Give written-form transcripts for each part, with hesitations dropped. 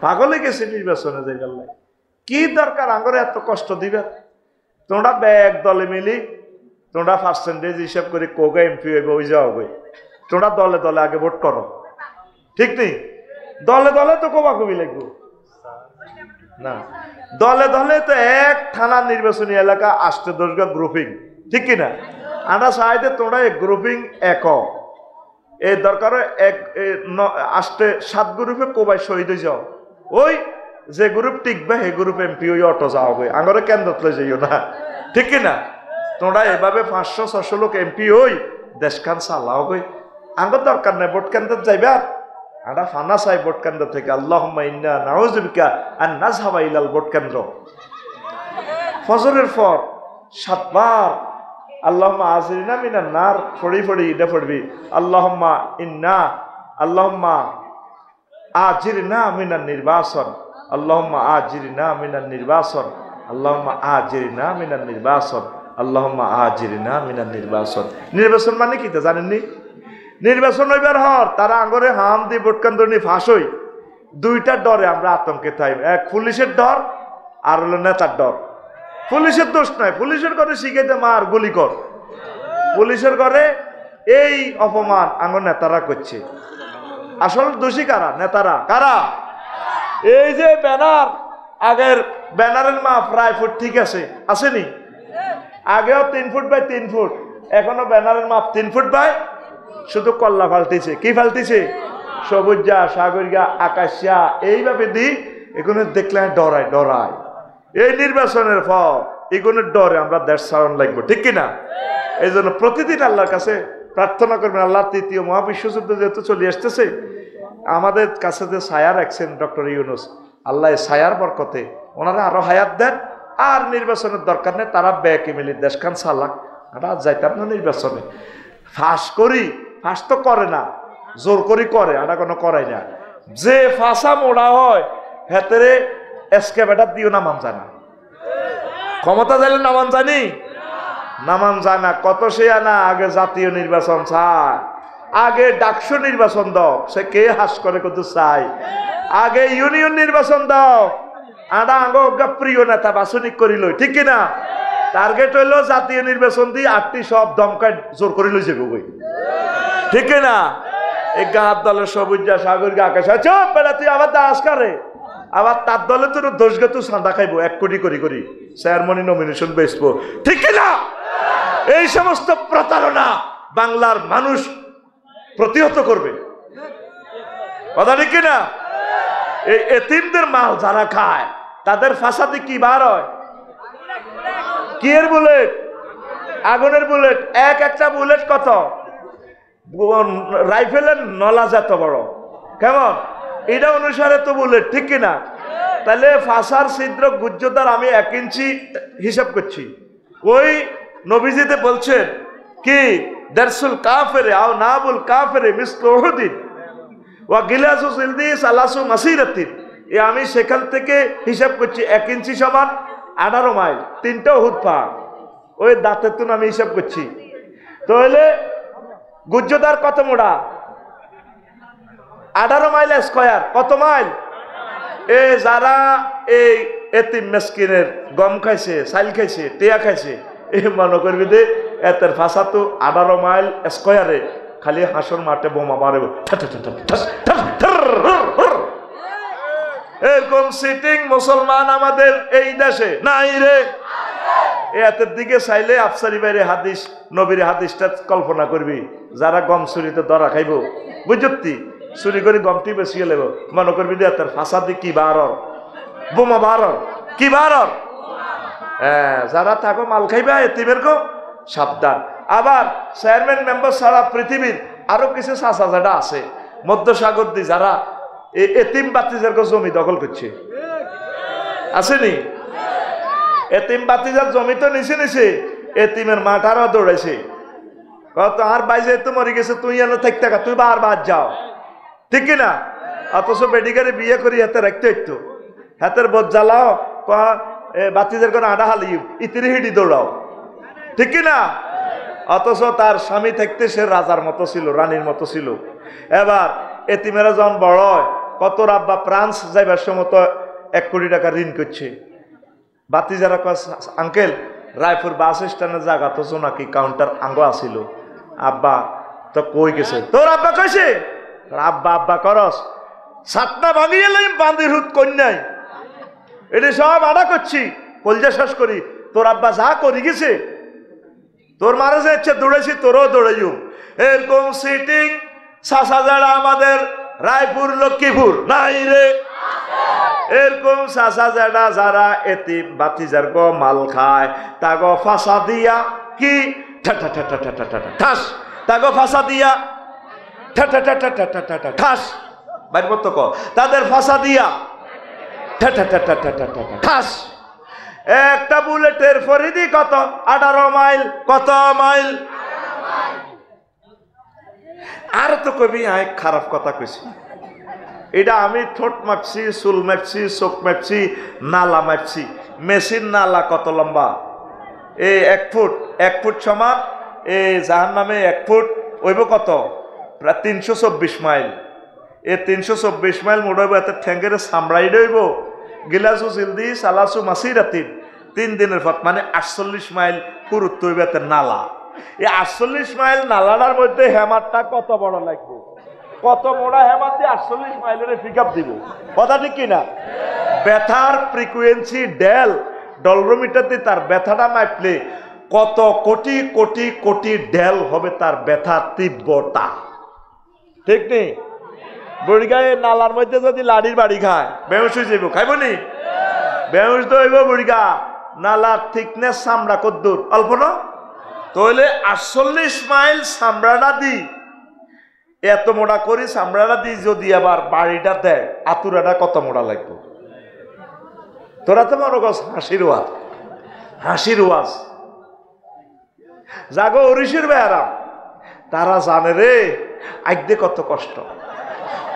পাগলে গেছে নির্বাচনে যাই গেল কি দরকার আঙ্গরে এত কষ্ট দিবে তোমরা ব্যাগ দলে মিলি তোমরা পার্সেন্টেজ হিসাব করে কোগা এমপি হইবে ওই যাও হই তোমরা দলে দলে আগে ভোট করো ঠিক নেই দলে দলে তো কোবাকুবি লাগবো না দলে দলে তো এক থানা নির্বাচনী এলাকা 8-10টা গ্রুপিং ঠিক কিনা আমরা চাইতে তোমরা এক গ্রুপিং এক এই দরকার 7 গ্রুপে কোবাই শহীদ হয়ে যাও ওই যে গ্রুপ টিকবে সেই গ্রুপ এমপি ওই অটো যাও গই আঙ্গরে কেন্দ্রত লই যাইও না ঠিক কিনা তোমরা এভাবে 500-600 লোক এমপি হই দেশখান চালাও গই আঙ্গর দরকার নাই ভোট কেন্দ্র যাইবা আমরা ফানা চাই ভোট কেন্দ্র থেকে আল্লাহুম্মা ইন্না নাউযু বিকা আন নাযহাবা ইলাল ভোট কেন্দ্র ফজরের পর 7 বার আল্লাহুম্মা আজিরনা মিনান নার ফড়ি এটা পড়বি আল্লাহুম্মা আজিরনা মিনান নির্বাসন আল্লাহুম্মা আজিরনা মিনান নির্বাসন আল্লাহুম্মা আজিরনা মিনান নির্বাসন আল্লাহুম্মা আজিরনা মিনান নির্বাসন নির্বাচন মানে কি তা জানেননি নির্বাচন হইবার হর তারা আঙ্গরে হাম দি ভোট কেন্দ্র নি ফাঁস হই দুইটা ডরে আমরা আতঙ্কে থাই এক পুলিশের ডর আর হলো নেতার ডর পুলিশের দোষ নাই পুলিশের ঘরে শিখাইতে মার গুলি কর পুলিশের ঘরে এই অপমান আঙ্গ নেতারা করছে আসল দোষী কারা নেতারা কারা এই যে ব্যানার আগের ব্যানারের মাপ প্রায় ফুট ঠিক আছে আসেনি আগেও 3 ফুট বাই 3 ফুট এখনো ব্যানারের মাপ 3 ফুট বাই শুধু কল্লা ফালতেছে কি ফালতেছে সবুজা সাগরিয়া আকাশিয়া এইভাবে দি এগুলো দেখলে ডরায় এই নির্বাচনের ফল এগুলোর ডরে আমরা দেশ ছাড়ন লাগবো ঠিক কিনা এই জন্য প্রতিদিন আল্লাহর কাছে প্রার্থনা করবেন আল্লাহ 3য় মহাবিশ্বযুদ্ধ যেহেতু চলে আসতেছে আমাদের কাছে যে ছায়া রাখছেন ডক্টর ইউনূস আল্লাহ ছায়ার বরকতে ওনারা আরো হায়াত দেন আর নির্বাচনের দরকার নেই তারা ব্যাকে মিলি দেশখান চালাক আমরা যাইতাম না নির্বাচনে ফাঁস তো করে না জোর করি করে আমরা কোনো করাই না যে ফাঁসা মোড়া হয় হেতেরে এসকেভেটার দিও নামান যায় না ক্ষমতা চাইলে নামান জানি নামান যায় না কত সে আনা আগে জাতীয় নির্বাচন চায় আগে ডাকসু নির্বাচন দাও সে কে হাস করে কত চাই আগে ইউনিয়ন নির্বাচন দাও আডা আঙ্গ প্রিয় নেতা বাছনি করিল ঠিক কিনা টার্গেট হইল জাতীয় নির্বাচন দিয়ে 8টি সব দমকায় জোর করে লই যাবো বই ঠিক কিনা এই গাঁত দলের সবুজা সাগরিয়া আকাশ চপ বেড়া তুই আবার দাস করে আবার তার দলে তোর দোষগে তুই চাঁদা খাইবো 1 কোটি করি চেয়ারম্যান নমিনেশন বেচবো ঠিক কিনা এই সমস্ত প্রতারণা বাংলার মানুষ প্রতিহত করবে কথা ঠিক কিনা এই এতিমদের মাল যারা খায় তাদের ফাঁসাতে কি বার হয় কি এর বুলেট আগুনের বুলেট একটা বুলেট কত রাইফেলের নলা যত বড় কেমন এটা অনুসারে তো বুলেট ঠিক কিনা তাহলে ফাঁসার ছিদ্র গুজ্জতার আমি 1 ইঞ্চি হিসাব করছি ওই নবীজিতে বলছেন কি দারসুল কাফেরে আও নাবুল কাফেরে মিসলু উহুদিন ওয়া গিলাসু সিলদি সালাসু মাসিরাতিন এ আমি সেখান থেকে হিসাব করছি 1 ইঞ্চি সমান 18 মাইল 3টা উহুদ পাহাড় ওই দাঁতের তুন আমি হিসাব করছি তাহলে গুজ্জদার কত মোড়া 18 মাইল স্কয়ার কত মাইল এ যারা এই এতিম মিসকিনের গম খাইছে চাইল খাইছে টিয়া খাইছে এই মনে করবি দে এতের ফাঁসা তো 18 মাইল স্কয়ারে খালি হাসর মাঠে বোমা মারবে এরকম সিটিং মুসলমান আমাদের এই দেশে নাই রে এতের দিকে চাইলে আফসারি বাইরে হাদিস নবীর হাদিসটা কল্পনা করবি যারা গম চুরিতে ধরা খাইব বুঝতি চুরি করে গমটি বেশিয়ে লেব মনে করবি যে এতের ফাঁসা দি কি বারর বোমা বারর কি বারর হ্যাঁ যারা থাকো মাল খাইবা এতিমের গো সাবধান আবার চেয়ারম্যান মেম্বার সারা পৃথিবীর আরো কিছু চাচা যারা আছে মধ্যসাগর দি যারা এতিম বাতিজার জমি দখল করছে আসেনি এতিম বাতিজার জমি তো নিছে এতিমের মাঠারও দৌড়াইছে কত আর বাইজে তো মরে গেছে তুই এনে থাকতে তুই বারবার যাও ঠিক কিনা অথচ বেডিগারে বিয়ে করি হাতে রাখতে হইতো হাতের বোধ জ্বালাও বাতিজার কোনো আডা হালিও ইতিরি হিডি দৌড়াও ঠিক কিনা অথচ তার স্বামী থাকতে সে রাজার মতো ছিল রানীর মতো ছিল এবার এতিমেরা যখন বড় হয় কত আব্বা ফ্রান্স যাইবার সময় তো 1 কোটি টাকা ঋণ করছে। বাতি যারা আঙ্কেল রায়পুর বাস স্ট্যান্ডের জায়গা তো নাকি কাউন্টার আঙ্গ আসিল। আব্বা তো কই গেছে? তোর আব্বা কইছে? আব্বা আব্বা করস সাতটা ভাঙিয়ে লাইম বান্দির হুত কন্যাই এটা সব আড়া করছি কলজা শেষ করি। তোর আব্বা যা করি গেছে তোর মারা যাচ্ছে দৌড়েছি তোরও দৌড়াইও। এরকম সিটিং চাচা যারা আমাদের রায়পুর লক্ষ্মীপুর নাই রে, এরকম চাচা যারা যারা এতি বাতিজার গো মাল খায় তাগো ফাঁসা দিয়া কি ঠাস, তাগো ফাঁসা দিয়া ঠাস বাইর মতো ক তাদের ফাঁসা দিয়া ঠাস। একটা বুলেটের পরিধি কত? 18 মাইল। কত মাইল? আর তো কবি আয় খারাপ কথা কইছি। এটা আমি ঠোঁট মাপছি, চুল মাপছি, চোখ মাপছি, নালা মাপছি। মেশিন নালা কত লম্বা? এই 1 ফুট, 1 ফুট সমান এই জাহান নামে 1 ফুট ওইব কত? প্রায় 324 মাইল। এই 324 মাইল মোড়াইব এত ঠ্যাঙ্গের সামড়াই রইব গিলাসু জিলদি সালাসু মাসি রাতিন 3 দিনের পথ, মানে 48 মাইল পুরুত্ব হইব এত নালা। এই 48 মাইল নালাটার মধ্যে হেমারটা কত বড় লাগবে? কত মোড়া হেমার দিয়ে 48 মাইলের পিক আপ দিব? কথা ঠিক কিনা? ব্যথার ফ্রিকুয়েন্সি ডলরোমিটার দিয়ে তার ব্যথাটা মাপলে কত কোটি কোটি কোটি ডেল হবে তার ব্যথার তীব্রতা। ঠিক নেই? বুড়ি গায়ে নালার মধ্যে যদি লাড়ির বাড়ি খায় বেহুশ হয়ে যাইব। খাইব নি? বেহুশ তো হইব। বুড়ি গা নালার থিকনেস চামড়া কদ্দুর? অল্প না? তাহলে 48 মাইল চামড়াটা দি এত মোটা করি চামড়াটা দি যদি আবার বাড়িটা দেয় আতুরাটা কত মোটা লাগবে? তোরা তো মনে কর হাসির ওয়াজ, হাসির ওয়াজ। জাগো ওড়িশির বেয়ারাম তারা জানে রে আইদে কত কষ্ট,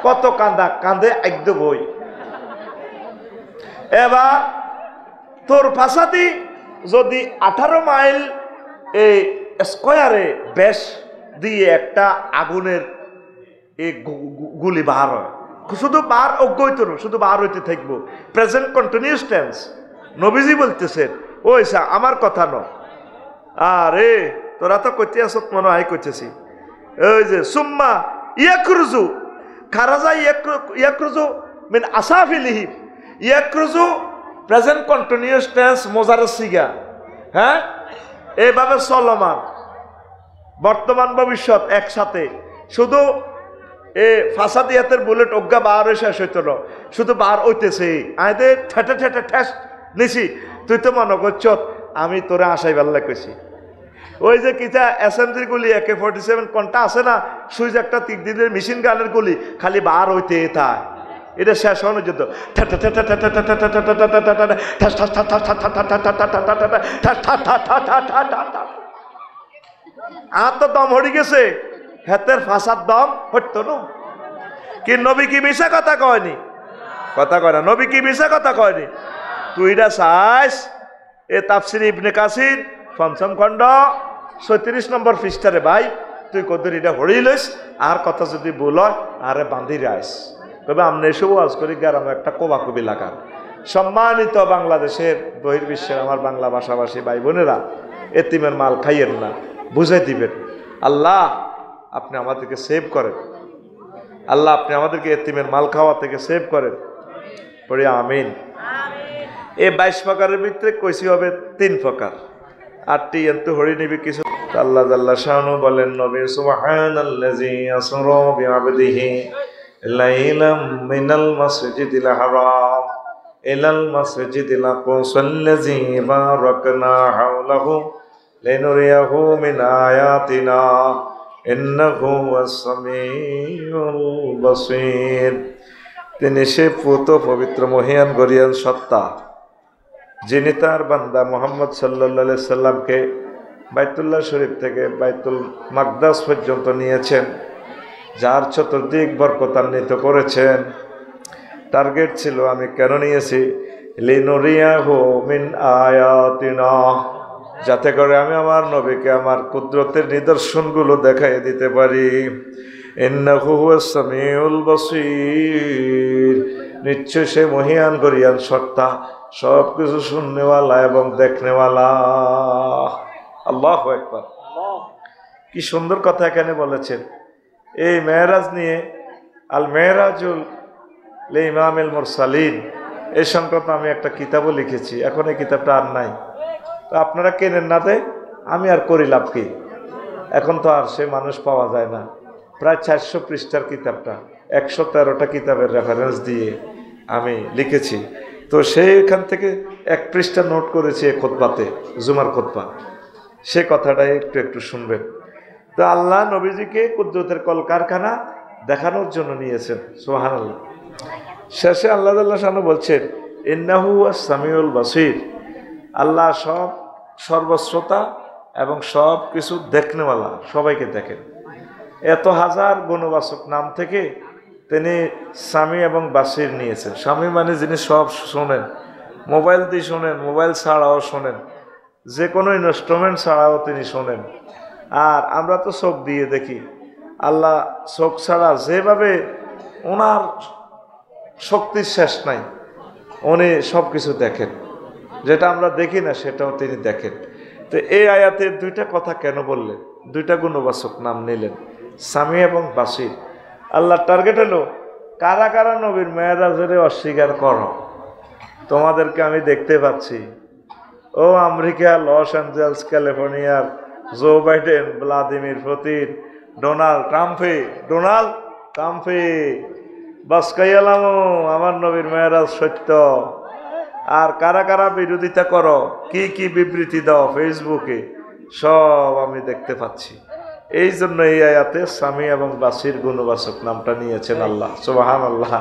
কত কান্দা কান্দে আইদ বই। এবার তোর ফাঁসাদি যদি 18 মাইল এই স্কোয়ারে বেশ দিয়ে একটা আগুনের এই গুলি বাহার হয়, শুধু বার অজ্ঞইত শুধু বার হইতে থাকবো। প্রেজেন্ট কন্টিনিউয়াস টেন্স নবীজি বলতেছেন। ওইসা আমার কথা ন আরে তোরা তো কইতে আসত মনে হয় কইতেছি। ওই যে সুম্মা ইয়াকরুজু খারাজা ইয়াকরুজু মিন আসাফিলিহি। ইয়াকরুজু প্রেজেন্ট কন্টিনিউয়াস টেন্স মোজারের সিগা। হ্যাঁ, এইভাবে চলমান বর্তমান ভবিষ্যৎ একসাথে। শুধু এ ফাঁসাদিয়াতের বুলেট অজ্ঞা বার শেষ হইতো না, শুধু বার হইতেছে। আইদের ঠেটে ঠেটে ঠেস নিছি। তুই তো মনে করছ আমি তোরে আশাই বেল্লা কইছি। ওই যে কিতা এসএমজির গুলি AK-47 কোনটা আছে না, সুইচ একটা তিক দিনের মেশিন গানের গুলি খালি বার হইতে থায়। এটা শেষ হওয়ার যুদ্ধ। আর তো দম হরি গেছে, হেতের ফাঁসার দম হইতো না। কি নবী কি মিশা কথা কয়নি? কথা কয় না। নবী কি মিশা কথা কয়নি? তুই এটা চাইস এ তাফসির ইবনে কাসির ৫ম খণ্ড ৩৬ নম্বর পৃষ্ঠারে ভাই তুই কদ্দুর এটা হরি লইস। আর কথা যদি বল আরে বান্ধি রাইস তবে আমরা এসব ওয়াজ করি গ্রাম একটা কোবাকুবি লাগান। সম্মানিত বাংলাদেশের বহির্বিশ্বের আমার বাংলা ভাষাভাষী ভাই বোনেরা, এতিমের মাল খাইয়েন না, বুঝাই দিবেন। আল্লাহ আপনি আমাদেরকে সেভ করেন। আল্লাহ আপনি আমাদেরকে এতিমের মাল খাওয়া থেকে সেভ করেন। পড়ি আমিন। এই 22 প্রকারের ভিতরে কইছি হবে 3 প্রকার। 8টি এন্তু হরি নিবি কিছু। আল্লাহ জাল্লা শানু বলেন নবী সুবহানাল্লাযী আসরা বিআবদিহি লাইলাম মিনাল মাসজিদিল হারাম ইলাল মাসজিদিল আকসাল্লাযী বারাকনা হাওলাহু লিনুরিয়াহু মিন আয়াতিনা ইন্নাহু হুয়াস সামিউল বাসীর। তিনি সে পুত পবিত্র মহিয়ান গরিয়ান সত্তা, যিনি তার বান্দা মুহাম্মদ সাল্লাল্লাহু আলাইহি সাল্লামকে বাইতুল্লাহ শরীফ থেকে বাইতুল মাকদাস পর্যন্ত নিয়েছেন, যার চতুর্দিক বরকতান্বিত করেছেন। টার্গেট ছিল আমি কেন নিয়েছি? লিনুরিয়াহু মিন আয়াতিনা, যাতে করে আমি আমার নবীকে আমার কুদরতের নিদর্শনগুলো দেখাই দিতে পারি। ইন্নাহু হুয়াস সামিউল বাসীর, নিশ্চয় সে মহিয়ান গরিয়ান সত্তা, সব কিছু শুননেওয়ালা এবং দেখনেওয়ালা। আল্লাহু আকবার। কি সুন্দর কথা এখানে বলেছেন। এই মেরাজ নিয়ে আল মেরাজুল ইমামিল মুরসালিন এই সংক্রান্ত আমি একটা কিতাবও লিখেছি। এখন এই কিতাবটা আর নাই, তো আপনারা কেনেন না, দেয় আমি আর করি লাভ কি? এখন তো আর সে মানুষ পাওয়া যায় না। প্রায় 400 পৃষ্ঠার কিতাবটা 113টা কিতাবের রেফারেন্স দিয়ে আমি লিখেছি। তো সেইখান থেকে এক পৃষ্ঠা নোট করেছি খুতবাতে, জুমার খুতবা, সে কথাটাই একটু শুনবেন। তো আল্লাহ নবীজিকে কুদরতের কলকারখানা দেখানোর জন্য নিয়েছেন। সুবহানাল্লাহ। শেষে আল্লাহ শানু বলছেন ইন্নাহু আস-সামিউল বাসীর, আল্লাহ সর্বশ্রোতা এবং সব কিছু দেখনেওয়ালা, সবাইকে দেখেন। এত হাজার গুণবাচক নাম থেকে তিনি সামি এবং বাসির নিয়েছেন। স্বামী মানে যিনি সব শোনেন, মোবাইল দিয়ে শোনেন, মোবাইল ছাড়াও শোনেন, যে কোনো ইনস্ট্রুমেন্ট ছাড়াও তিনি শোনেন। আর আমরা তো চোখ দিয়ে দেখি, আল্লাহ চোখ ছাড়া যেভাবে ওনার শক্তির শেষ নাই, উনি সব কিছু দেখেন, যেটা আমরা দেখি না সেটাও তিনি দেখেন। তো এই আয়াতে দুইটা কথা কেন বললেন? দুইটা গুণবাচক নাম নিলেন, সামি এবং বাসির। আল্লাহ টার্গেট হলো কারা কারা নবীর মেরাজের অস্বীকার করো, তোমাদেরকে আমি দেখতে পাচ্ছি। ও আমেরিকা, লস অ্যাঞ্জেলস, ক্যালিফোর্নিয়ার Joe Biden, Vladimir Putin, Donald ট্রাম্পে বাসকাইয়ালাম আমার নবীর মেরাজ সত্য। আর কারা কারা বিরোধিতা করো, কি বিবৃতি দাও ফেসবুকে, সব আমি দেখতে পাচ্ছি। এই জন্য এই আয়াতে সামি এবং বাসির গুণবাচক নামটা নিয়েছেন আল্লাহ। সুবহানাল্লাহ।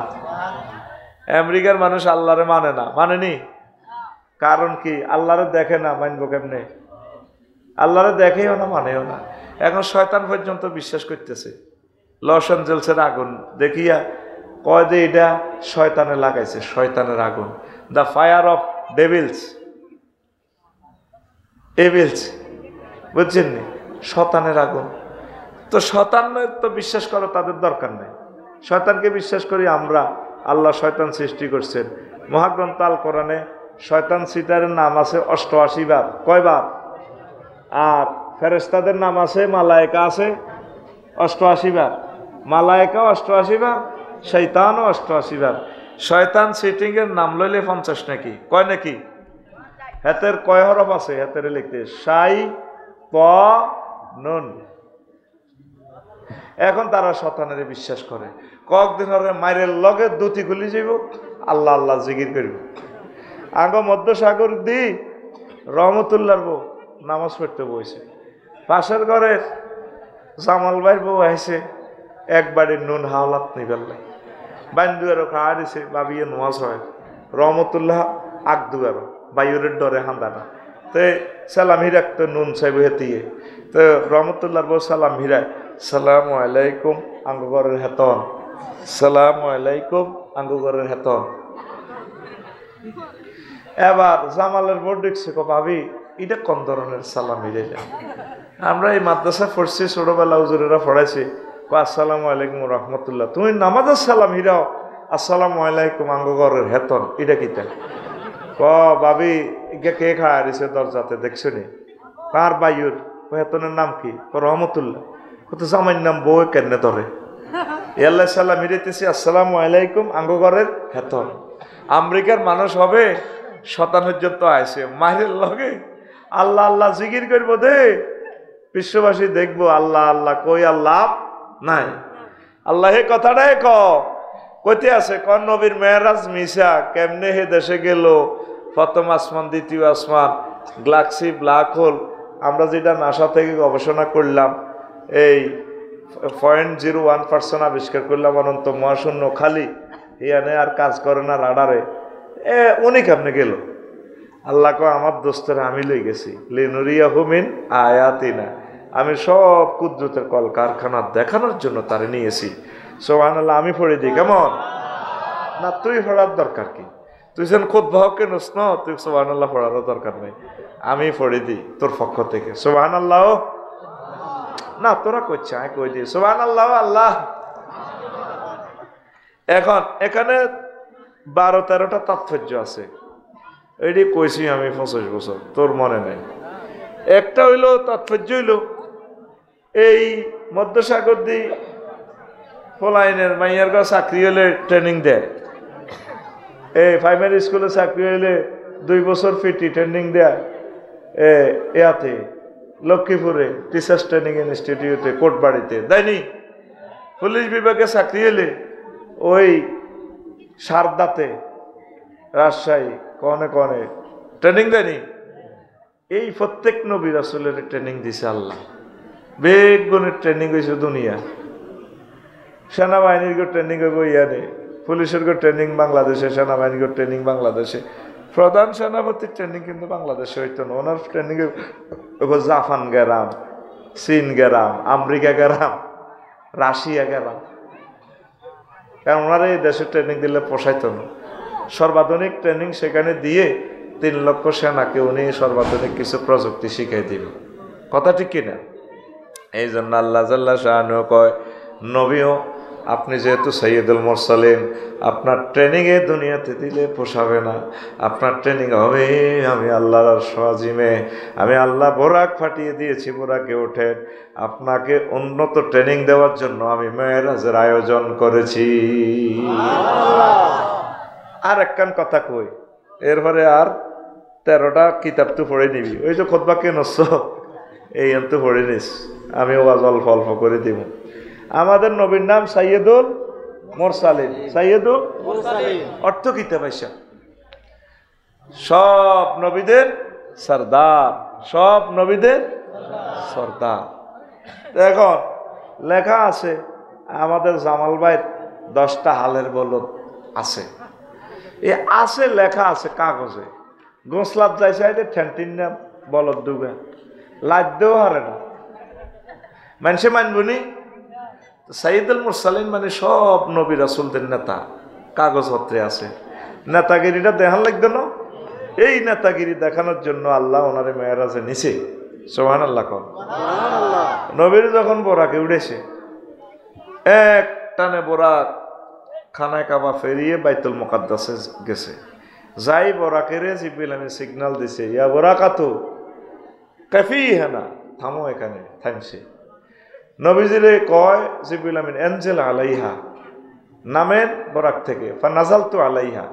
আমেরিকার মানুষ আল্লাহরে মানে না, মানেনি। কারণ কি? আল্লাহরে দেখে না, মানবো কেমনে? আল্লাহরে দেখেও না, মানেও না। এখন শয়তান পর্যন্ত বিশ্বাস করতেছে। লস অ্যাঞ্জেলসের আগুন দেখিয়া কয় যে এটা শয়তানে লাগাইছে, শয়তানের আগুন, দ্য ফায়ার অফ ডেভিলস, বুঝছেন নি? শয়তানের আগুন। তো শয়তানের তো বিশ্বাস করো তাদের দরকার নেই, শয়তানকে বিশ্বাস করি আমরা। আল্লাহ শয়তান সৃষ্টি করছেন। মহাগ্রন্থ আল কোরআনে শয়তান সিটারের নাম আছে 88 বার। কয়বার? আর ফেরেশতাদের নাম আছে, মালায়েকা আছে 88 বার। মালায়েকা 88 বার, শয়তানও 88 বার। শয়তান সিটিং এর নাম লইলে 50 নাকি কয় নাকি? হাতের কয় হরফ আছে? হাতের লিখতে সাই প নুন। এখন তারা শয়তানের বিশ্বাস করে। কয়েকদিন হরে মাইরের লগে দুটি খুলি যাইব, আল্লাহ আল্লাহ জিকির করব। আগ মধ্য সাগর দি রহমতুল্লাহর বউ নামাজ পড়তে বইছে, পাশের ঘরের জামাল ভাইয়ের বউ আইছে একবারে নুন হাওলাত নিবেল নাই, বান্ধুয়ারও খাওয়া দিছে, ভাবিয়ে নামাজ হয়। রহমতুল্লাহ আগ দুয়ারও বাইরের ডরে হান্দানা, তো সালাম হিরাক তো নুন চাইব হেতিয়ে। তো রহমতুল্লাহর বউ সালাম হিরায়, সালামু আলাইকুম আঙ্গুগরের হেতন, সালামু আলাইকুম আঙ্গুগরের হেতন। এবার জামালের বউ দেখছে, ভাবি এটা কোন ধরনের সালাম হিরাইলাম? আমরা এই মাদ্রাসা পড়ছি, ছোটবেলা হুজুরেরা পড়াইছি, আসসালামু আলাইকুম রহমতুল্লাহ, তুমি নামাজের সালাম হিরাও, আসসালামু আলাইকুম আঙ্গুগরের হেতন, এটা কি তাই? ভাবি ইকে কে খাওয়া দিছে দরজাতে, দেখছো নি? কার বাইর? হেতনের নাম কি? রহমতুল্লাহ। কত জামাইর নাম বউ কেনে ধরে? আল্লাহ সাল্লাম হিরাইতেছি আসসালামু আলাইকুম আঙ্গুগরের হেতন। আমেরিকার মানুষ হবে শতানের জন্য আইসে মাহিরের লগে আল্লাহ আল্লাহ জিকির করবো দে, বিশ্ববাসী দেখবো আল্লাহ আল্লাহ কই আল্লাহ নাই। আল্লাহ হে কথাটাই কইতে আছে, কোন নবীর মেরাজ মিশা, কেমনে হে দেশে গেল, প্রথম আসমান দ্বিতীয় আসমান, গ্যালাক্সি ব্ল্যাক হোল, আমরা যেটা নাসা থেকে গবেষণা করলাম, এই 0.01% আবিষ্কার করলাম অনন্ত মহাশূন্য খালি, ইয়ানে আর কাজ করে না রাডারে, উনি কেমনে গেল? আল্লাহ কো আমার দোস্তের আমি লই গেছি, লিনুরিয়াহু মিন আয়াতিনা, আমি সব কুদরতের কল কারখানা দেখানোর জন্য তারে নিয়েছি। সুবহানাল্লাহ। আমি পড়ে দিই কেমন? না তুই পড়ার দরকার কি? তুই যেন খুতবাহকে নোস না, তুই সুবহানাল্লাহ পড়ারও দরকার নেই, আমি পড়ে দিই তোর পক্ষ থেকে। সুবহানাল্লাহ। না তোরা করছে আমি কই দিই সুবহানাল্লাহ আল্লাহ। এখন এখানে 12-13টা তাৎপর্য আছে, এটি কইছি আমি 25 বছর, তোর মনে নাই। একটা হইলো তাৎপর্য হইল এই মধ্যসাগর দি ফলাইনের মাইয়ার গা চাকরি হলে ট্রেনিং দেয়, এই প্রাইমারি স্কুলে চাকরি হইলে 2 বছর ফিটি ট্রেনিং দেয়, ইয়াতে লক্ষ্মীপুরে টিচার্স ট্রেনিং ইনস্টিটিউটে কোটবাড়িতে দেয়নি। পুলিশ বিভাগে চাকরি হলে ওই সারদাতে রাজশাহী কনে কনে ট্রেনিং দেয়নি। এই প্রত্যেক নবী রাসূলের ট্রেনিং দিছে আল্লাহ, বেগুনের ট্রেনিং হয়েছে দুনিয়া। সেনাবাহিনীর ট্রেনিং হইব ইয়ানে, পুলিশের ট্রেনিং বাংলাদেশে, সেনাবাহিনীর ট্রেনিং বাংলাদেশে, প্রধান সেনাপতির ট্রেনিং কিন্তু বাংলাদেশে হইতো না। ওনার ট্রেনিং জাপান গেরাম, চীন গেরাম, আমেরিকা গেরাম, রাশিয়া গেরাম, কারণ ওনারা এই দেশে ট্রেনিং দিলে পোষাইতো না। সর্বাধুনিক ট্রেনিং সেখানে দিয়ে 3 লক্ষ সেনাকে উনি সর্বাধুনিক কিছু প্রযুক্তি শিখাই দিবে। কথা ঠিক কিনা? এই জন্য আল্লাহ জাল্লা শাআনহু কয়, নবীও আপনি যেহেতু সৈয়দুল মুরসালিন, আপনার ট্রেনিংয়ে দুনিয়াতে দিলে পোষাবে না, আপনার ট্রেনিং হবে আমি আল্লাহর আরশ আজিমে, আমি আল্লাহ বোরাক ফাটিয়ে দিয়েছি, বোরাকে ওঠেন, আপনাকে উন্নত ট্রেনিং দেওয়ার জন্য আমি মেরাজের আয়োজন করেছি। আর একখান কথা কই, এরপরে আর 13টা কিতাব তো পড়ে নিবি, ওই যে খুতবা কেনস এই তো পড়ে নিস, আমি ওয়াজ অল্প অল্প করে দিব। আমাদের নবীর নাম সাইয়্যিদুল মুরসালিন, সাইয়্যিদুল মুরসালিন অর্থ কিতাব আইসা সব নবীদের সরদার, সব নবীদের সরদার। এখন লেখা আছে আমাদের জামাল ভাইয়ের 10টা হালের বলদ আছে, এ আছে লেখা আছে কাগজে, গোসলাত যাইছে ঠেনটিন না বলদ ডুবে লাদ্যও হারে না, মানুষে মানবনি। সাইয়্যিদুল মুরসালিন মানে সব নবী রাসূলদের নেতা, কাগজপত্রে আছে। নেতাগিরিটা দেখান লাগতো না, এই নেতাগিরি দেখানোর জন্য আল্লাহ ওনারে মেরাজে নিছে। সুবহানাল্লাহ কর। নবীর যখন বোরাকে উঠেছে, এক টানে বোরাক খানায় কাবা ফেরিয়ে বাইতুল মুকাদ্দাসে গেছে। যাই বোরাকেরে জিবরিল আমিন সিগন্যাল দিছে, ইয়া বোরাকাতু কাফি হেনা, থামো এখানে, থামছে। নবীজিরে কয় জিবরিল আমিন এনজেল আলাইহা, নামেন বোরাক থেকে, ফানাজালতু আলাইহা,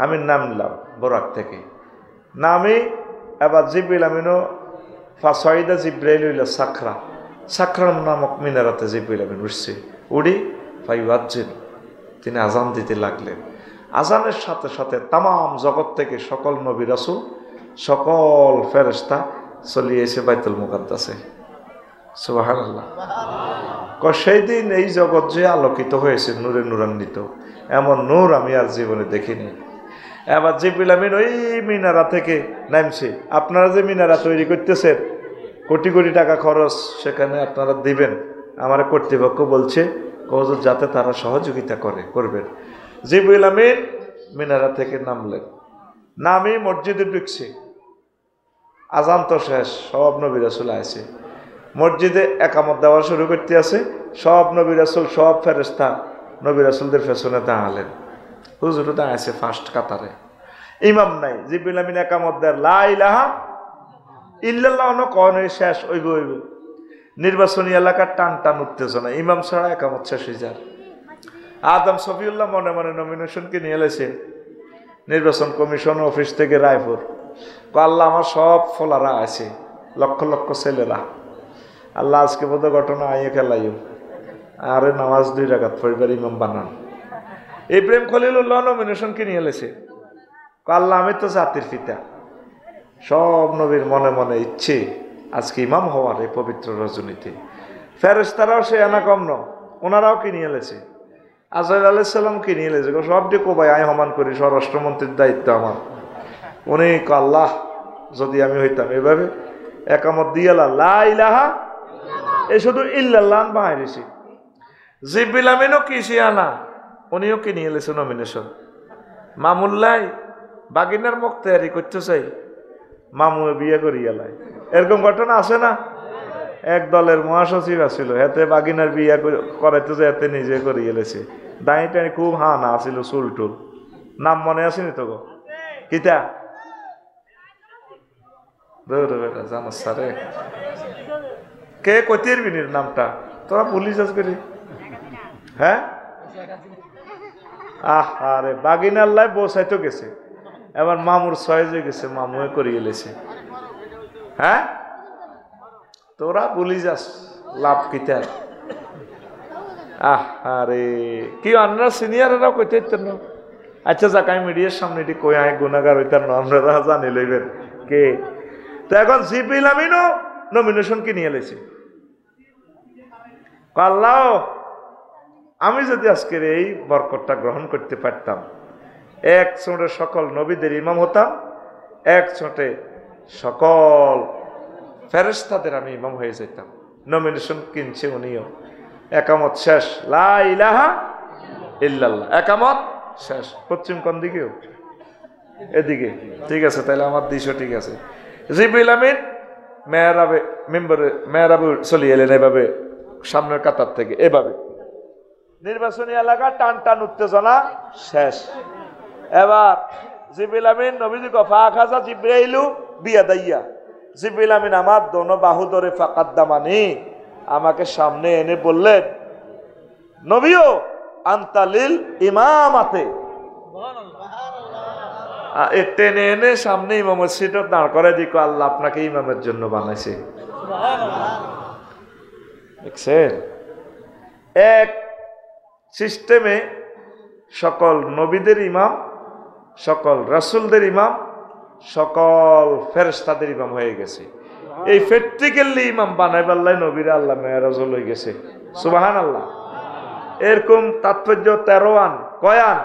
আমি নামলাম বোরাক থেকে, নামি এবার জিবরিল আমিনও ফাসাইদা জিব্রাইল ইলা সাখরা, সাখরা নামক মিনারাতে জিবরিল আমিন উঠছে, উড়ি ফাইওয়াজ্জিন, তিনি আজান দিতে লাগলেন। আজানের সাথে সাথে তামাম জগৎ থেকে সকল নবী রাসূল, সকল ফেরেশতা চলিয়ে এসে বাইতুল মুকাদ্দাসে। সুবহানাল্লাহ। সেই দিন এই জগৎ যে আলোকিত হয়েছে নূরে নূরান্বিত, এমন নূর আমি আর জীবনে দেখিনি। এবার জিবরিল আমিন ওই মিনারা থেকে নামছে। আপনারা যে মিনারা তৈরি করতেছেন, কোটি কোটি টাকা খরচ, সেখানে আপনারা দিবেন, আমার কর্তৃপক্ষ বলছে যাতে তারা সহযোগিতা করবেন। জিবরিল আমিন মিনারা থেকে নামলেন, নামে মসজিদে ঢুকছে। আজান তো শেষ, সব নবী রাসূল আছে মসজিদে, একামত দেওয়া শুরু করতে আছে। সব নবী রাসূল, সব ফেরেশতা নবী রাসূলদের পেছনে দাঁড়ালেন। হুজুরও দাঁড়াইছে ফার্স্ট কাতারে, ইমাম নাই। জিবরিল আমিন একামত দেয়, লা ইলাহা ইল্লাল্লাহ কনে শেষ হইব। নির্বাচনী এলাকার টান টান উত্তেজনা, ইমাম ছাড়া একামত শেষ হয়ে যায়। আদম শফিউল্লাহ মনে মনে নমিনেশনকে নিয়ে এলেছে নির্বাচন কমিশন অফিস থেকে রায়পুর। আল্লাহ আমার সব ফোলারা আছে, লক্ষ লক্ষ ছেলেরা, আল্লাহ আজকে বোধ ঘটনা আইয়ে খেলাইও, আরে নামাজ 2 রাকাত পরিবার ইমাম বানান। ইব্রাহিম খলিলুল্লাহ নমিনেশনকে নিয়ে এলেছে, আল্লাহ আমি তো জাতির পিতা, সব নবীর মনে মনে ইচ্ছে আজকে ইমাম হওয়ার এই পবিত্র রজনীতে। ফেরেশতারাও সে আনা কম ন, ওনারাও কিনে এলেছে। আজরাইল আলাইহিস সালাম কিনে এলেছে, সবটি কোবাই আয় হমান করি, স্বরাষ্ট্রমন্ত্রীর দায়িত্ব আমার। উনি আল্লাহ যদি আমি হইতাম এভাবে একামত দিয়ালা লা ইলাহা, এই শুধু ইল্লাল্লাহ বাহিরেছি। জিবরিল আমিনও কিসে আনা, উনিও কিনে এলেছে নমিনেশন। মামুল্লাই বাগিনার মুখ তৈরি করতে চাই, মামু বিয়ে করিয়ালাই, এরকম ঘটনা আছে না? এক দলের মহাসচিব আছিল, এতে বাগিনার বিয়া করাইতে যে এতে নিজে করে গেলেছে। দাঁড়িয়ে টানি খুব হানা আছিল, চুল টুল। নাম মনে আসেনি তো গো? কিতা জানাস রে, কে কতির বিনির নামটা? তোরা পুলিশ আস করি। হ্যাঁ, আরে বাগিনার লাই বসাইতো গেছে, এবার মামুর সয়েজে গেছে, মামুয়ে করে গেলেছে। হ্যাঁ, তোরা পুলিশ আস, লাভ কিতার। আরে কি আপনারা সিনিয়ররাও কইতে না? আচ্ছা যাক, আমি মিডিয়ার সামনে এটি কই আয় গুণাগার হইতার না, আপনারা জানি লইবেন কে। তো এখন জিবরিল আমিনও নমিনেশন কি নিয়ে এলেছে। আল্লাহ, আমি যদি আজকের এই বরকতটা গ্রহণ করতে পারতাম, এক ছোটে সকল নবীদের ইমাম হতাম, এক ছোটে সকল ফেরেশতাদের আমি ইমাম হয়ে যেতাম। নমিনেশন কিনছে উনিও। একামত শেষ, লা ইলাহা ইল্লাল্লাহ, একামত শেষ। পশ্চিম কোন দিকেও? এদিকে। ঠিক আছে, তাহলে আমার দিশও ঠিক আছে। জিবরিল আমিন মেহরাবে মেম্বারে মেহরাবে চলে এলেন এভাবে সামনের কাতার থেকে, এভাবে নির্বাচনী এলাকা টান টান উত্তেজনা শেষ। এবার জিবরিল আমিন নবীজি কফা খাজা জিব্রাইলু বিয়াদাইয়া, জিবরিল আমিন আমার দোনো বাহু ধরে ফাকাদ্দামানি, আমাকে সামনে এনে বললেন, নবীও আনতালিল ইমামাতে, টেনে এনে সামনে ইমামের সিটে দাঁড় করে দিকো, আল্লাহ আপনাকে ইমামের জন্য বানাইছে। দেখছেন, এক সিস্টেমে সকল নবীদের ইমাম, সকল রাসূলদের ইমাম, সকল ফেরেশতাদের ইমাম হয়ে গেছে। এই প্র্যাকটিক্যালি ইমাম বানাইবাল্লাই নবীরা আল্লাহ মেরাজ হয়ে গেছে। সুবহানাল্লাহ। এরকম তাৎপর্য 13 আন, কয় আন?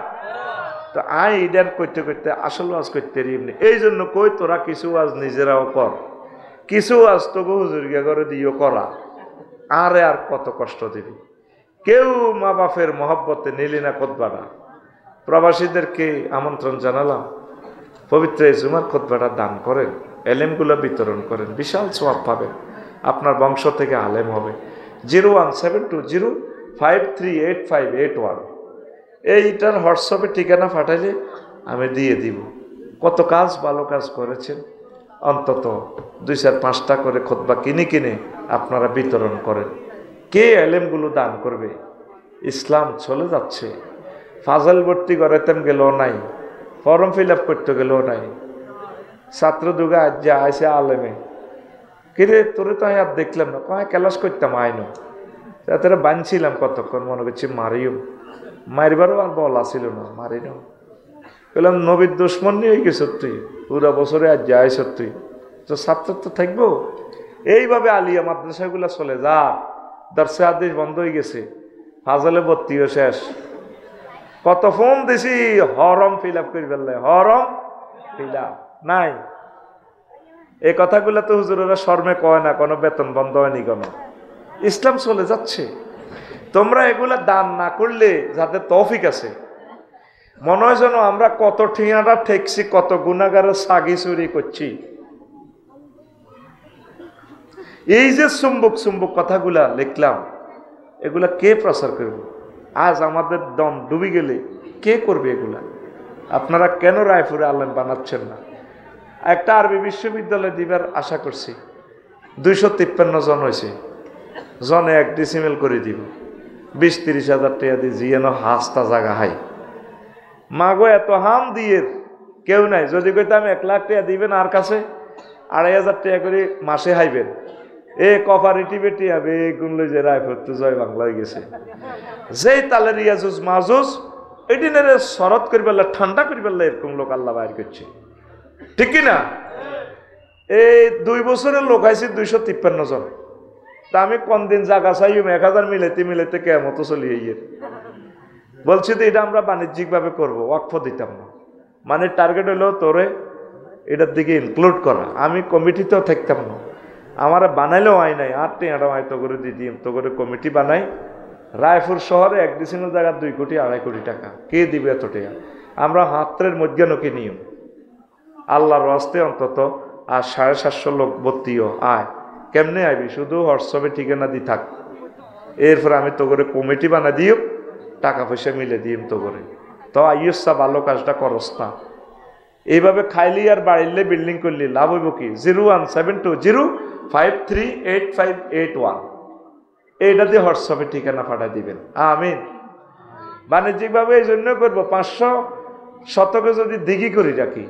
তো আই ইডান করতে করতে আসল ওয়াজ করতে এমনি। এই জন্য কই তোরা কিছু ওয়াজ নিজেরাও কর, কিছু ওয়াজ তোকে হুজুরগিয়া করে দিও করা। আরে আর কত কষ্ট দিবি? কেউ মা বাপের মহব্বতে নিলি না খুতবাটা। প্রবাসীদেরকে আমন্ত্রণ জানালাম, পবিত্র এই জুমার খুতবাটা দান করেন, এলেমগুলো বিতরণ করেন, বিশাল সওয়াব পাবেন। আপনার বংশ থেকে আলেম হবে। 01720538581, এইটার হোয়াটসঅ্যাপে ঠিকানা পাঠাইলে আমি দিয়ে দিব। কত কাজ, ভালো কাজ করেছেন। অন্তত 2-4-5টা করে খুতবা কিনে কিনে আপনারা বিতরণ করেন। কে এলেমগুলো দান করবে? ইসলাম চলে যাচ্ছে। ফাজাল ভর্তি করাইতেন গেলেও নাই, ফর্ম ফিল আপ করতে গেলেও নাই। ছাত্র দুগা আজ যা আইসে আলেমে, কিরে তোরে তো আর দেখলাম না, কয় ক্লাস করতাম আইনো, তারা বানছিলাম কতক্ষণ, মনে করছি মারিও, মারিবারও আর বল আসিল না, মারি না। বললাম নবীর দুশ্মন নিয়ে গেছ তুই, পুরা বছরে আজ যা আইস তুই, তো ছাত্র তো থাকবো। এইভাবে আলিয়া মাদ্রাসাগুলা চলে যা। দর্শে আদেশ বন্ধ হয়ে গেছে, ফাজলে ভর্তিও শেষ। কত ফোন দিছি, হরম ফিল আপ করে ফেললে, হরম ফিল আপ নাই। এই কথাগুলো তো হুজুরেরা শর্মে কয় না, কোনো বেতন বন্ধ হয়নি কোনো। ইসলাম চলে যাচ্ছে। তোমরা এগুলা দান না করলে যাদের তৌফিক আছে, মনে হয় যেন আমরা কত ঠিয়াটা ঠেকছি, কত গুনাহগারের সাগি চুরি করছি। এই যে চুম্বক চুম্বক কথাগুলা লিখলাম, এগুলা কে প্রচার করবে? আজ আমাদের দম ডুবে গেলে কে করবে এগুলা? আপনারা কেন রায়পুরে আলেম বানাচ্ছেন না? একটা আরবি বিশ্ববিদ্যালয় দিবার আশা করছি, 253 জন হয়েছে, জনে 1 ডিসিমেল করে দিব, 20-30 হাজার টাকা দিয়ে জিয়েন হাসতা জায়গা হাই। মাগো এত হাম দিয়ে কেউ নাই। যদি কইতে আমি 1 লাখ টাকা দিবেন, আর কাছে 2,500 টাকা করে মাসে হাইবেন, এ কপারেটিভে টিয়াবে গুণ লই যে রায়পুর তো জয় বাংলা হয়ে গেছে। যেই তালের ইয়াজুজ মাজুজ এদিনের শরৎ করি পেলে, ঠান্ডা করি পেলে, এরকম লোক আল্লাহ বাইর করছে, ঠিক কিনা? এই 2 বছরের লোক আইছি 253 জন। তা আমি কোন দিন জায়গা চাই 1000 মিলাইতে মিলাইতে কেমত চলি ইয়ে বলছি। তো এটা আমরা বাণিজ্যিকভাবে করবো, ওয়াকফ দিতাম না। মানে টার্গেট হলো তোরে এটার দিকে ইনক্লুড করা। আমি কমিটিতেও থাকতাম না, আমার বানাইলেও আয় নাই, 8 টাকা হয়তো করে দিই, তো করে কমিটি বানাই। রায়পুর শহরে 1 ডিসিমেল জায়গা 2 কোটি 2.5 কোটি টাকা কে দিবে এত টাকা? আমরা হাতের মধ্যে নকে নিয়ম আল্লাহর রাস্তে অন্তত আর 750 লোক ভর্তিও আয়, কেমনে আইবি শুধু হোয়াটসঅ্যাপে ঠিকানা দি থাক, এরপর আমি তো করে কমিটি বানা দিও, টাকা পয়সা মিলে দিম তো করে। তো আইসা ভালো কাজটা করস না, এইভাবে খাইলি আর বাড়িলে বিল্ডিং করলি লাভ হইব কি? 01720538581 এইটা দিয়ে হোয়াটসঅ্যাপে ঠিকানা পাঠাই দিবেন। আমিন। বাণিজ্যিকভাবে এই জন্য করবো, 500 শতকে যদি দিঘি করি রাখি,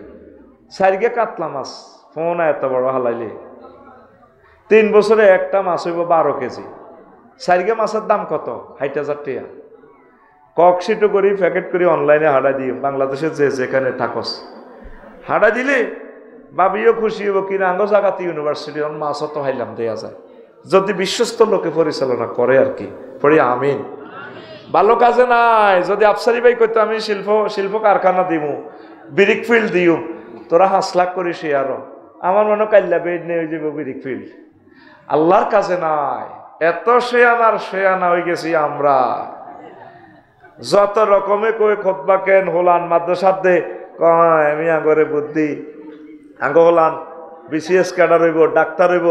সাইডকে কাতলা মাছ ফোন এত বড় হালাইলে 3 বছরে একটা মাছ হইব 12 কেজি। সাইডকে মাছের দাম কত? 60,000 টাকা। ককশিটও করি, প্যাকেট করি, অনলাইনে হাঁটা দিই, বাংলাদেশে যে যেখানে থাকস হাঁটা দিলে বাবিও খুশি হইব কিনা আঙ্গ জাগাতে ইউনিভার্সিটি মাছও তো হাইলাম দেয়া যায়, যদি বিশ্বস্ত লোকে পরিচালনা করে আর কি। পড়ি আমিন। ভালো কাজে নাই। যদি আফসারি ভাই কইতো আমি শিল্প কারখানা দিমু, ব্রিক ফিল্ড দিও, তোরা 5 লাখ করিস আরো, আমার মনে কাল্লা বেড নিয়ে যাব ব্রিক ফিল্ড। আল্লাহর কাছে নাই। এত শেয়ানা হয়ে গেছি আমরা, যত রকমে কই খোদবা কেন হলান মাদ্রাসার দে কয় আমি আগরে বুদ্ধি আগ হলান বিসিএস ক্যাডার হইব, ডাক্তার হইব,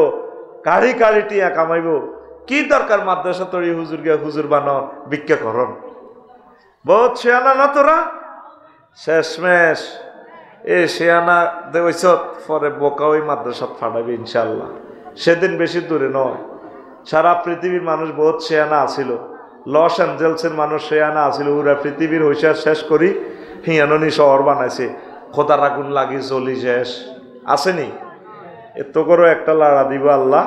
কাড়ি কাড়ি টিয়া কামাইব। কি দরকার মাদ্রাসা তরি হুজুর গিয়া হুজুর বানো ভিক্ষা করন? বহুত শেয়ানা না তোরা। শেষমেশ এ শেয়ানা দেওয়াইছ পরে বোকা ওই মাদ্রাসাত ফাটাবি ইনশাল্লাহ। সেদিন বেশি দূরে নয়, সারা পৃথিবীর মানুষ বহুত শেয়ানা আছিল। লস অ্যাঞ্জেলসের মানুষ শেয়ানা আছিল, ওরা পৃথিবীর হইসা শেষ করি হিয়াননি শহর বানাইছে, খোদার আগুন লাগি জ্বলি শেষ আসেনি। এত করে একটা লাড়া দিব আল্লাহ,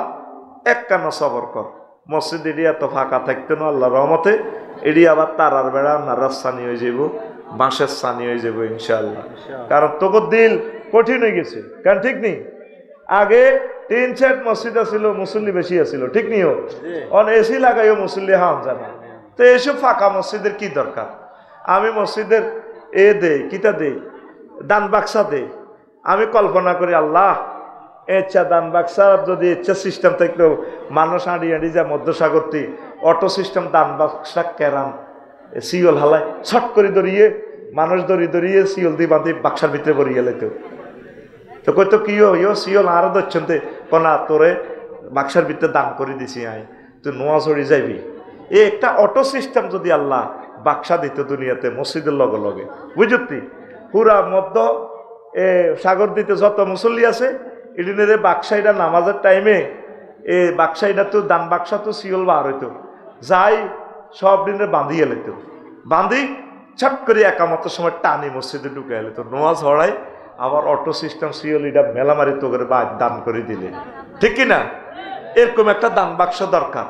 এক কানা সবর কর। মসজিদ এটি এত ফাঁকা থাকতো না, আল্লাহ রহমতে এটি আবার তারার বেড়া নারাজ সানি হয়ে যাব, বাঁশের সানি হয়ে যাব ইনশাআল্লাহ। কারণ তোকে দিল কঠিন হয়ে গেছে, কারণ ঠিক নেই। আগে 3 সেট মসজিদ আছিল, মুসল্লি বেশি আছিল, ঠিক নিও। অন এসি লাগাইও মুসল্লি হাম জানা। তো এইসব ফাঁকা মসজিদের কি দরকার? আমি মসজিদের কিতা দেই, দান বাক্সা দেই। আমি কল্পনা করি আল্লাহ ইচ্ছা দান বাক্সা যদি ইচ্ছা সিস্টেম থাকলেও মানুষ আঁড়ি যা মধ্যসাগরটি অটো সিস্টেম দান বাক্সা কেরাম সিওল হালায় ছট করে দড়িয়ে মানুষ দড়িয়ে সিওল দিয়ে বাঁধি বাক্সার ভিতরে ভরিয়ে লাইতো। তো কইতো কি ইয়ো সিওল আরো ধরছেন কোনা তোরে বাক্সার ভিতরে দান করে দিছি আই, তুই নোয়া চড়ি যাইবি। এই একটা অটো সিস্টেম যদি আল্লাহ বাক্সা দিত দুনিয়াতে মসজিদের লগে লগে, বুঝতি পুরা মধ্য সাগর দিতে যত মুসল্লি আছে এদিনের বাক্সাইটা নামাজের টাইমে এ বাক্সাইটা তো দান বাক্সা তো সিওল বার হইতো, যাই সব দিনের বাঁধিয়ে লইতো, বাঁধি ছট করে একামতের সময় টানি মসজিদে ঢুকে এলো। তো নোয়াজ হড়াই আবার অটো সিস্টেম সিওল এটা মেলামারি তো করে দান করে দিলে, ঠিক কিনা? এরকম একটা দান বাক্স দরকার।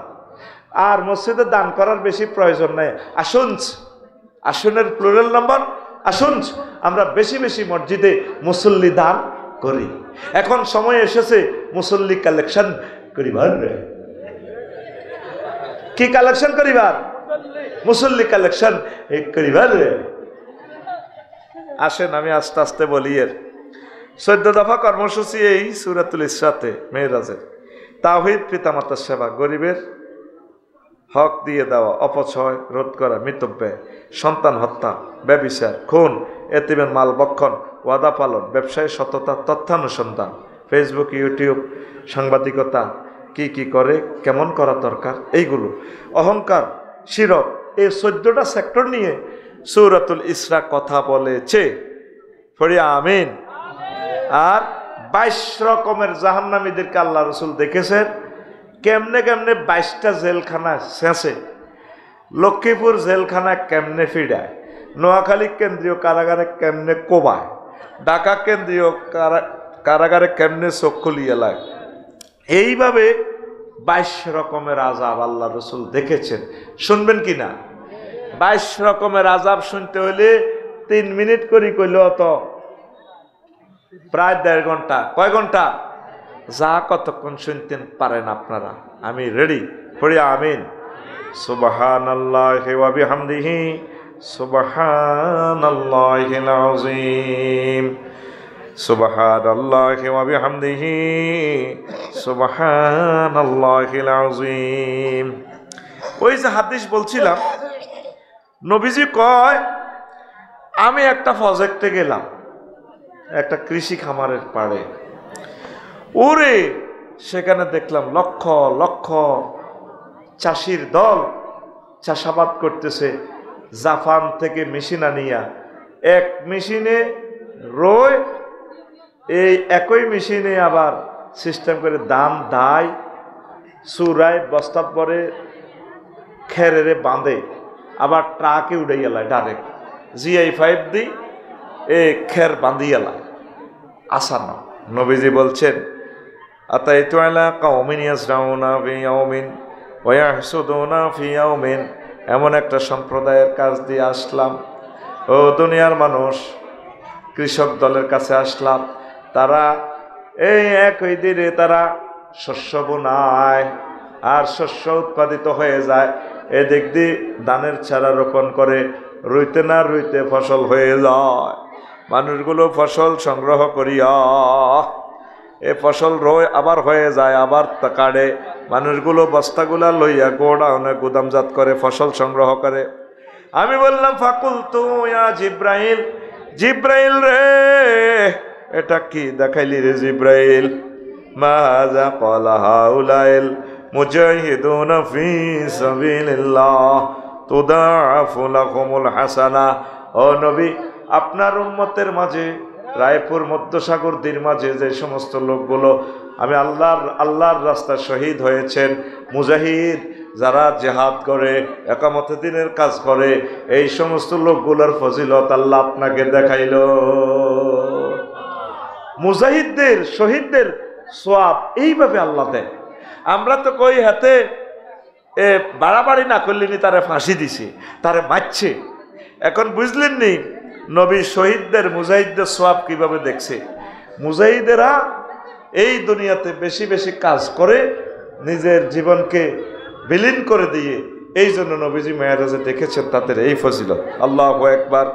আর মসজিদে দান করার বেশি প্রয়োজন নাই। আসনের প্লুরাল নাম্বার আসুন, আমরা বেশি বেশি মসজিদে মুসল্লি দান করি। এখন সময় এসেছে মুসল্লি কালেকশন করিবার। কি কালেকশন করিবার? মুসল্লি কালেকশন করিবার। আসেন আমি আস্তে আস্তে বলি। এর 14 দফা কর্মসূচি এই সূরাতুল ইসরাতে মেরাজের। তাওহীদ, পিতামাতার সেবা, গরিবের হক দিয়ে দেওয়া, অপচয় রোধ করা, মিতব্যয়, সন্তান হত্যা, ব্যভিচার, খুন, এতিমের মাল বক্ষণ, ওয়াদা পালন, ব্যবসায় সততা, তথ্যানুসন্ধান, ফেসবুক, ইউটিউব, সাংবাদিকতা, কি করে, কেমন করা দরকার, এইগুলো, অহংকার, শিরক, এই 14টা সেক্টর নিয়ে সূরাতুল ইসরা কথা বলেছে। পড়ি আমিন। আর 22 রকমের জাহান্নামীদেরকে আল্লাহ রসুল দেখেছেন। কেমনে 22টা জেলখানা শেষে, লক্ষ্মীপুর জেলখানা কেমনে ফিডায়, নোয়াখালী কেন্দ্রীয় কারাগারে কেমনে কোবায়, ঢাকা কেন্দ্রীয় কারাগারে কেমনে চোখ খুলিয়ে লাগে, এইভাবে 22 রকমের আযাব আল্লাহ রসুল দেখেছেন। শুনবেন কি না? 22 রকমের আযাব শুনতে হইলে 3 মিনিট করি কইল তো প্রায় 1.5 ঘন্টা। কয় ঘন্টা? যা কতক্ষণ শুনতেন পারেন আপনারা, আমি রেডি। পড়ি আমিন। সুবহানাল্লাহি ওয়া বিহামদিহি সুবহানাল্লাহিল আযীম। সুবহানাল্লাহি ওয়া বিহামদিহি সুবহানাল্লাহিল আযীম। ওই যে হাদিস বলছিলাম, নবীজি কয় আমি একটা প্রজেক্টে গেলাম, একটা কৃষি খামারের পাড়ে। ওরে সেখানে দেখলাম লক্ষ লক্ষ চাষির দল চাষাবাদ করতেছে। জাপান থেকে মেশিন আনিয়া এক মেশিনে রোয়, এই একই মেশিনে আবার সিস্টেম করে দান দায় চুরায় বস্তাত পরে খেরেরে বাঁধে, আবার ট্রাকে উড়ে গেলায় ডাইরেক্ট GI5 দি এ খের বাঁধিয়ালায়। আসান নবীজি বলছেন আতাইতু আলা কওমিন ইয়াসরাউনা ফি ইয়াউমিন ওয়া ইয়াহসুদুনা ফি ইয়াউমিন, এমন একটা সম্প্রদায়ের কাছ দিয়ে আসলাম। ও দুনিয়ার মানুষ, কৃষক দলের কাছে আসলাম। তারা এই একই দিনে তারা শস্য বোনায় আর শস্য উৎপাদিত হয়ে যায়, এদিক দিয়ে ধানের চারা রোপণ করে, রুইতে না রুইতে ফসল হয়ে যায়। মানুষগুলো ফসল সংগ্রহ করিয়া এ ফসল রোয় আবার হয়ে যায়, আবার তা কাটে। মানুষগুলো বস্তাগুলা লইয়া গোডাউনে গুদামজাত করে ফসল সংগ্রহ করে। আমি বললাম ফাকুলতু ইয়া জিব্রাইল, জিব্রাইল রে এটা কি দেখাইলি রে জিব্রাইল? মাযা ক্বালা হাউলাইল মুজাহিদুনা ফি সাবিলিল্লাহ তুদাআফু লাহুমুল হাসানা। ও নবী, আপনার উম্মতের মাঝে রায়পুর মধ্যসাগর দ্বীর মাঝে যে সমস্ত লোকগুলো আমি আল্লাহর রাস্তায় শহীদ হয়েছেন, মুজাহিদ যারা জেহাদ করে, একামতে দিনের কাজ করে, এই সমস্ত লোকগুলোর ফজিলত আল্লাহ আপনাকে দেখাইল। মুজাহিদদের শহীদদের সওয়াব এইভাবে আল্লাহ দেয়। আমরা তো কই হাতে বাড়াবাড়ি না করলেনি তারে ফাঁসি দিছে, তারে মারছে। এখন বুঝলেন নি নবী শহীদদের মুজাহিদদের সওয়াব কিভাবে দেখছে। মুজাহিদেরা এই দুনিয়াতে বেশি বেশি কাজ করে নিজের জীবনকে বিলীন করে দিয়ে, এই জন্য নবীজি মেরাজে দেখেছেন তাদের এই ফজিলত। আল্লাহু আকবার।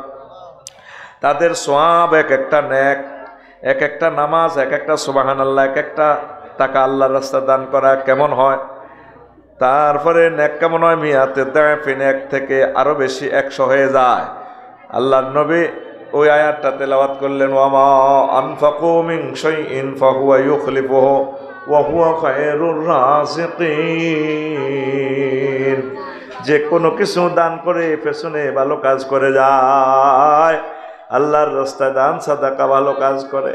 তাদের সওয়াব এক একটা নেক, এক একটা নামাজ, এক একটা সুবহানাল্লাহ, এক একটা টাকা আল্লাহর রাস্তায় দান করা কেমন হয়। তারপরে নেক কেমন হয়? মিয়াতে দাফিন, এক থেকে আরো বেশি 100 হয়ে যায়। আল্লাহর নবী ওই আয়াতটা তেলাওয়াত করলেন, ওয়ামা আনফাকু মিন শাইইন ফাহুয়া ইউখলিফুহু ওয়া হুয়া খায়রুর রাযিকিন। যে কোনো কিছু দান করে পেছনে ভালো কাজ করে যায়, আল্লাহর রাস্তায় দান সাদাকা ভালো কাজ করে,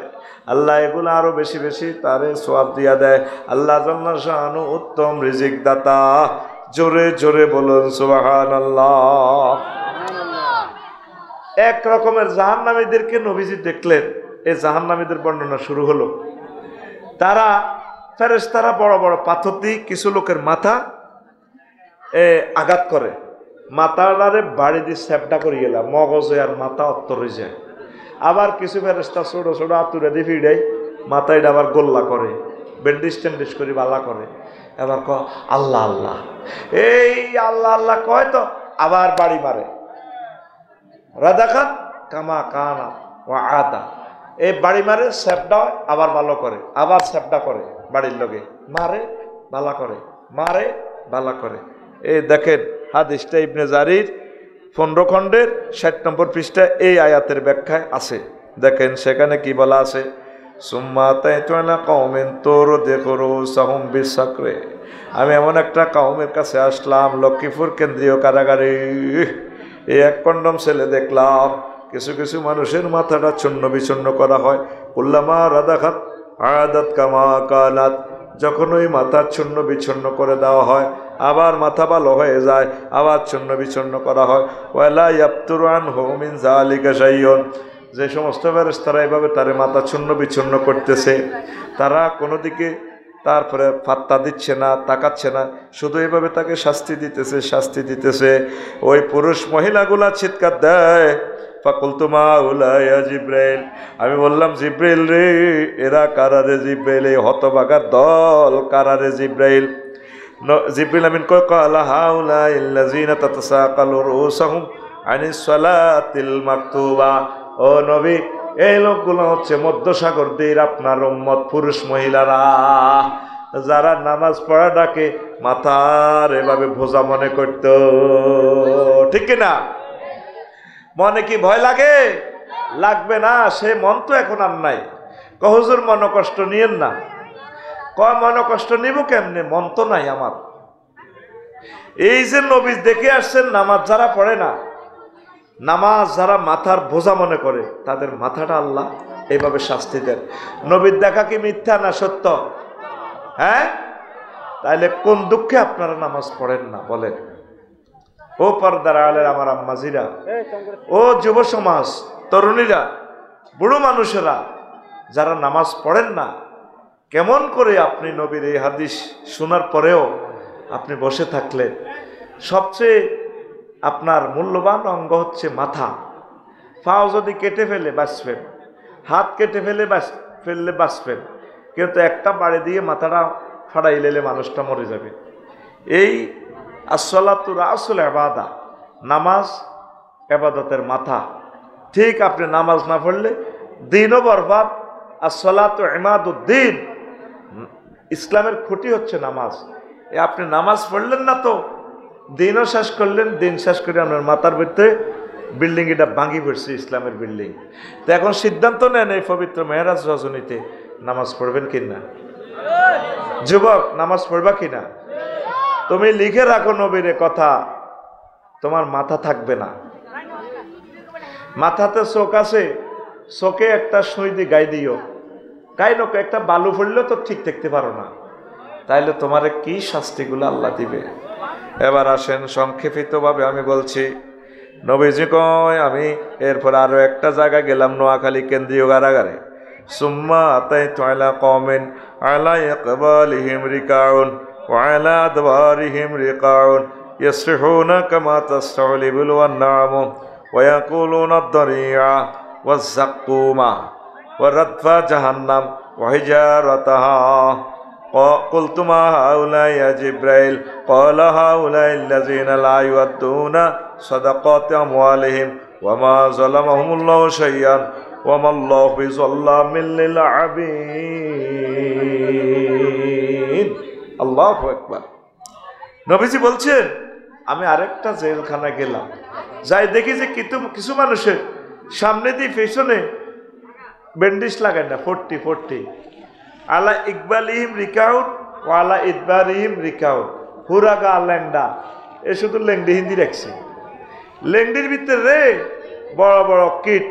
আল্লাহ এগুলো আরো বেশি বেশি তারে সওয়াব দিয়া দেয়। আল্লাহ জাল্লা শানু উত্তম রিজিক দাতা। জোরে জোরে বলুন সুবহানাল্লাহ। এক রকমের জাহান্নামীদেরকে নবীজি দেখলেন। এই জাহান্নামীদের বর্ণনা শুরু হলো। তারা ফেরেশতারা বড় বড় পাথর দিয়ে কিছু লোকের মাথা আঘাত করে, মাথাটারে বাড়ি দিয়ে স্যাপটা করে গেলাম, মগজে আর মাথা অত্তর হয়ে যায়। আবার কিছু ফেরেশতা ছোট ছোট আতুরে দিয়ে ফিডাই মাথায় আবার গোল্লা করে, ব্যান্ডেজ ট্যান্ডেজ করে বালা করে। এবার আল্লাহ আল্লাহ, এই আল্লাহ আল্লাহ কয় তো আবার বাড়ি মারে। রাদাখান কামা কানা ও আদা, এই বাড়ি মারে, স্যাপটা আবার ভালো করে, আবার স্যাপটা করে, বাড়ির লোকে মারে বালা করে, মারে বালা করে। এই দেখেন হাদিসটা ইবনে জারির 15 খণ্ডের 60 নম্বর পৃষ্ঠা এই আয়াতের ব্যাখ্যায় আছে। দেখেন সেখানে কি বলা আছে, সুম্মা তাইতু আলা কওমিন তুরদিখুরুসাহুম বিসাকরে। আমি এমন একটা কওমের কাছে আসলাম লক্ষ্মীপুর কেন্দ্রীয় কারাগারে। এই এক কন্ডম ছেলে দেখলাম, কিছু কিছু মানুষের মাথাটা চূর্ণ বিচূর্ণ করা হয়। কুল্লামা রাদাখাত আদাত কামা কানাত, যখন ওই মাথা চূর্ণ বিচূর্ণ করে দেওয়া হয়, আবার মাথা ভালো হয়ে যায়, আবার চূর্ণ বিচূর্ণ করা হয়। ওয়ালা ইয়াফতুরু আনহু মিন যালিকা শাইউন, যে সমস্ত ফেরেশতারা এভাবে তারে মাথা চূর্ণ বিচূর্ণ করতেছে, তারা কোনো দিকে তারপরে পাত্তা দিচ্ছে না, তাকাচ্ছে না, শুধু এভাবে তাকে শাস্তি দিতেছে। ওই পুরুষ মহিলাগুলা চিৎকার দেয়, ফাকুলতু মা উলাইয়া জিব্রাইল, আমি বললাম জিব্রাইল রে, এরা কারারে জিব্রাইল, এই হতভাগার দল কারারে জিব্রাইল। জিব্রাইল আমিন কয় ক্বালা হাউলাইল্লাযিনা তাতাসাকালু রুউসাহুম আনিস সালাতিল মাকতুবা। ও নবী, এই লোকগুলো হচ্ছে মধ্যসাগর দ্বীর আপনার উম্মত, পুরুষ মহিলারা, যারা নামাজ পড়াটাকে মাথার এভাবে বোঝা মনে করত। ঠিক কিনা? মনে কি ভয় লাগে? লাগবে না, সে মন তো এখন আর নাই। হুজুর মন কষ্ট নিয়েন না, কয় মনে কষ্ট নিব কেমনে, মন তো নাই আমার। এই যে নবী দেখে আসছেন, নামাজ যারা পড়ে না, নামাজ যারা মাথার বোঝা মনে করে, তাদের মাথাটা আল্লাহ এইভাবে শাস্তি দেন। নবীর দেখা কি মিথ্যা না সত্য? হ্যাঁ, তাইলে কোন দুঃখে আপনারা নামাজ পড়েন না বলেন? ও পর্দার আলের আমার আম্মাজিরা, ও যুব সমাজ, তরুণীরা, বুড়ো মানুষেরা যারা নামাজ পড়েন না, কেমন করে আপনি নবীর এই হাদিস শোনার পরেও আপনি বসে থাকলেন? সবচেয়ে আপনার মূল্যবান অঙ্গ হচ্ছে মাথা। পাও যদি কেটে ফেলে বাঁচবেন, হাত কেটে ফেললে বাঁচবেন, কিন্তু একটা বাড়ি দিয়ে মাথাটা ফাড়াই লেলে মানুষটা মরে যাবে। এই আসসালাতু রাসুল ইবাদা, নামাজ ইবাদতের মাথা। ঠিক আপনি নামাজ না পড়লে দিনও বরবাদ। আসসালাতু ইমাদুদ্দিন, ইসলামের খুঁটি হচ্ছে নামাজ। আপনি নামাজ পড়লেন না তো দিনও শেষ করলেন, দিন শেষ করে আপনার মাথার ভিতরে বিল্ডিং এটা ভাঙি পড়ছে, ইসলামের বিল্ডিং। তো এখন সিদ্ধান্ত নেন এই পবিত্র মেহরাজ রজনীতে নামাজ পড়বেন কিনা? যুবক, নামাজ পড়বা কিনা? তুমি লিখে রাখো নবীর কথা, তোমার মাথা থাকবে না। মাথাতে চোখ আছে, চোখে একটা সুই দিয়ে গাই দিও, গাই নোক একটা বালু পড়লেও তো ঠিক দেখতে পারো না, তাইলে তোমারে কি শাস্তিগুলো আল্লাহ দিবে। এবার আসেন সংক্ষেপিতভাবে আমি বলছি। নবীজি কয়, আমি এরপর আরো একটা জায়গায় গেলাম, নোয়াখালী কেন্দ্রীয় কারাগারে। সুম্মা আতাইতু আলা কওমিন আলা ইকবালিহিম রিকাউন ওয়া আলা আদবারিহিম রিকাউন ইয়াসরিহুনা কামা তাসতাউলিবুল ওয়ান্নামু ওয়া ইয়াকুলুনা আদ-দারিয়া ওয়াজ-যাক্কুমা ওয়া রাদফা জাহান্নাম ওয়া হিজারাতাহা। قلت ما هؤلاء يا جبريل؟ قال هؤلاء الذين لا يؤدون صدقات أموالهم وما ظلمهم الله شيئا وما الله بظلام للعبيد। আল্লাহু আকবার। নবীজি বলছেন, আমি আরেকটা জেলখানা গেলাম, যাই দেখি যে কিছু মানুষের সামনে দিয়ে পেছনে ব্যান্ডেজ লাগায় না, 40 আলা ইকবালিহিম রিকাউট ও আলা ইদবারিহিম রিকাউট, হুরাগা ল্যাংডা, এ শুধু লেংডি হিন্দি রাখছে। লেংডির ভিতরে বড় বড় কিট,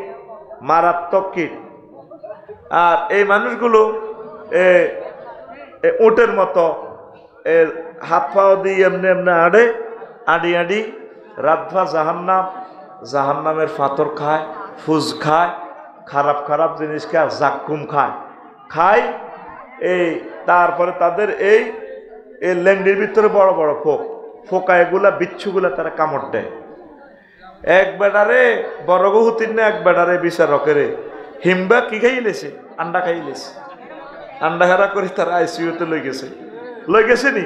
মারাত্মক কিট। আর এই মানুষগুলো উটের মতো হাত পাও দিয়ে এমনি এমনি আড়ি রাতভা জাহান্নামের ফাতর খায়, ফুজ খায়, খারাপ জিনিস খায়, জাক্কুম খায়। এই তারপরে তাদের এই ল্যাংডির ভিতরে বড় বড় ফোকা, এগুলা বিচ্ছুগুলা তারা কামড় দেয়। এক বেড়ারে বড় বহুতির না, এক বেড়ারে বিচারকের হিমবা কি খাইলেছে, আন্ডা খাইলেছে। আন্ডা হারা করে তারা আইসিইউতে লই গেছে নি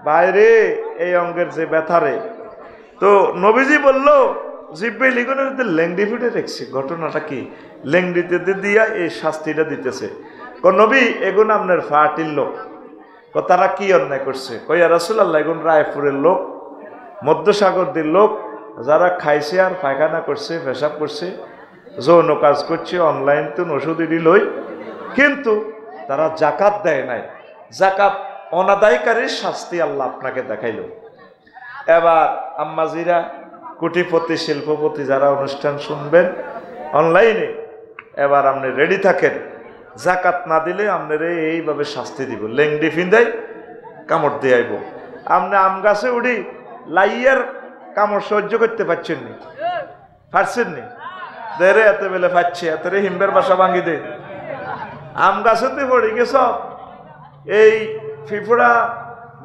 বাইরে, এই অঙ্গের যে ব্যথারে। তো নবীজি বলল, জিব্বে লিগনের লেংডি ফুটে দেখছি। ঘটনাটা কি? লেংডিতে দিয়া এই শাস্তিটা দিতেছে। নবী, এগুন আপনার ফাটির লোক। তারা কি অন্যায় করছে? কইয়া রাসূলুল্লাহ, এগুন রায়পুরের লোক, মধ্যসাগরদের লোক, যারা খাইছে আর পায়খানা করছে, পেশাব করছে, যৌন কাজ করছে, অনলাইন তো ওষুধ লই, কিন্তু তারা জাকাত দেয় নাই। জাকাত অনাদায়কারীর শাস্তি আল্লাহ আপনাকে দেখাইল। এবার আম্মাজিরা, কোটিপতি, শিল্পপতি যারা অনুষ্ঠান শুনবেন অনলাইনে, এবার আপনি রেডি থাকেন। জাকাত না দিলে আপনার এইভাবে শাস্তি দিব। লেংডি ফিন্দাই কামড় দিয়ে আইব। আপনি আম গাছে উঠি লাইয়ার কামড় সহ্য করতে পারছেন নি? দেরে এত বেলে পাচ্ছে, এত হিমবের বাসা ভাঙি দে। আম গাছেতে পড়ে গেছ, এই ফিফুড়া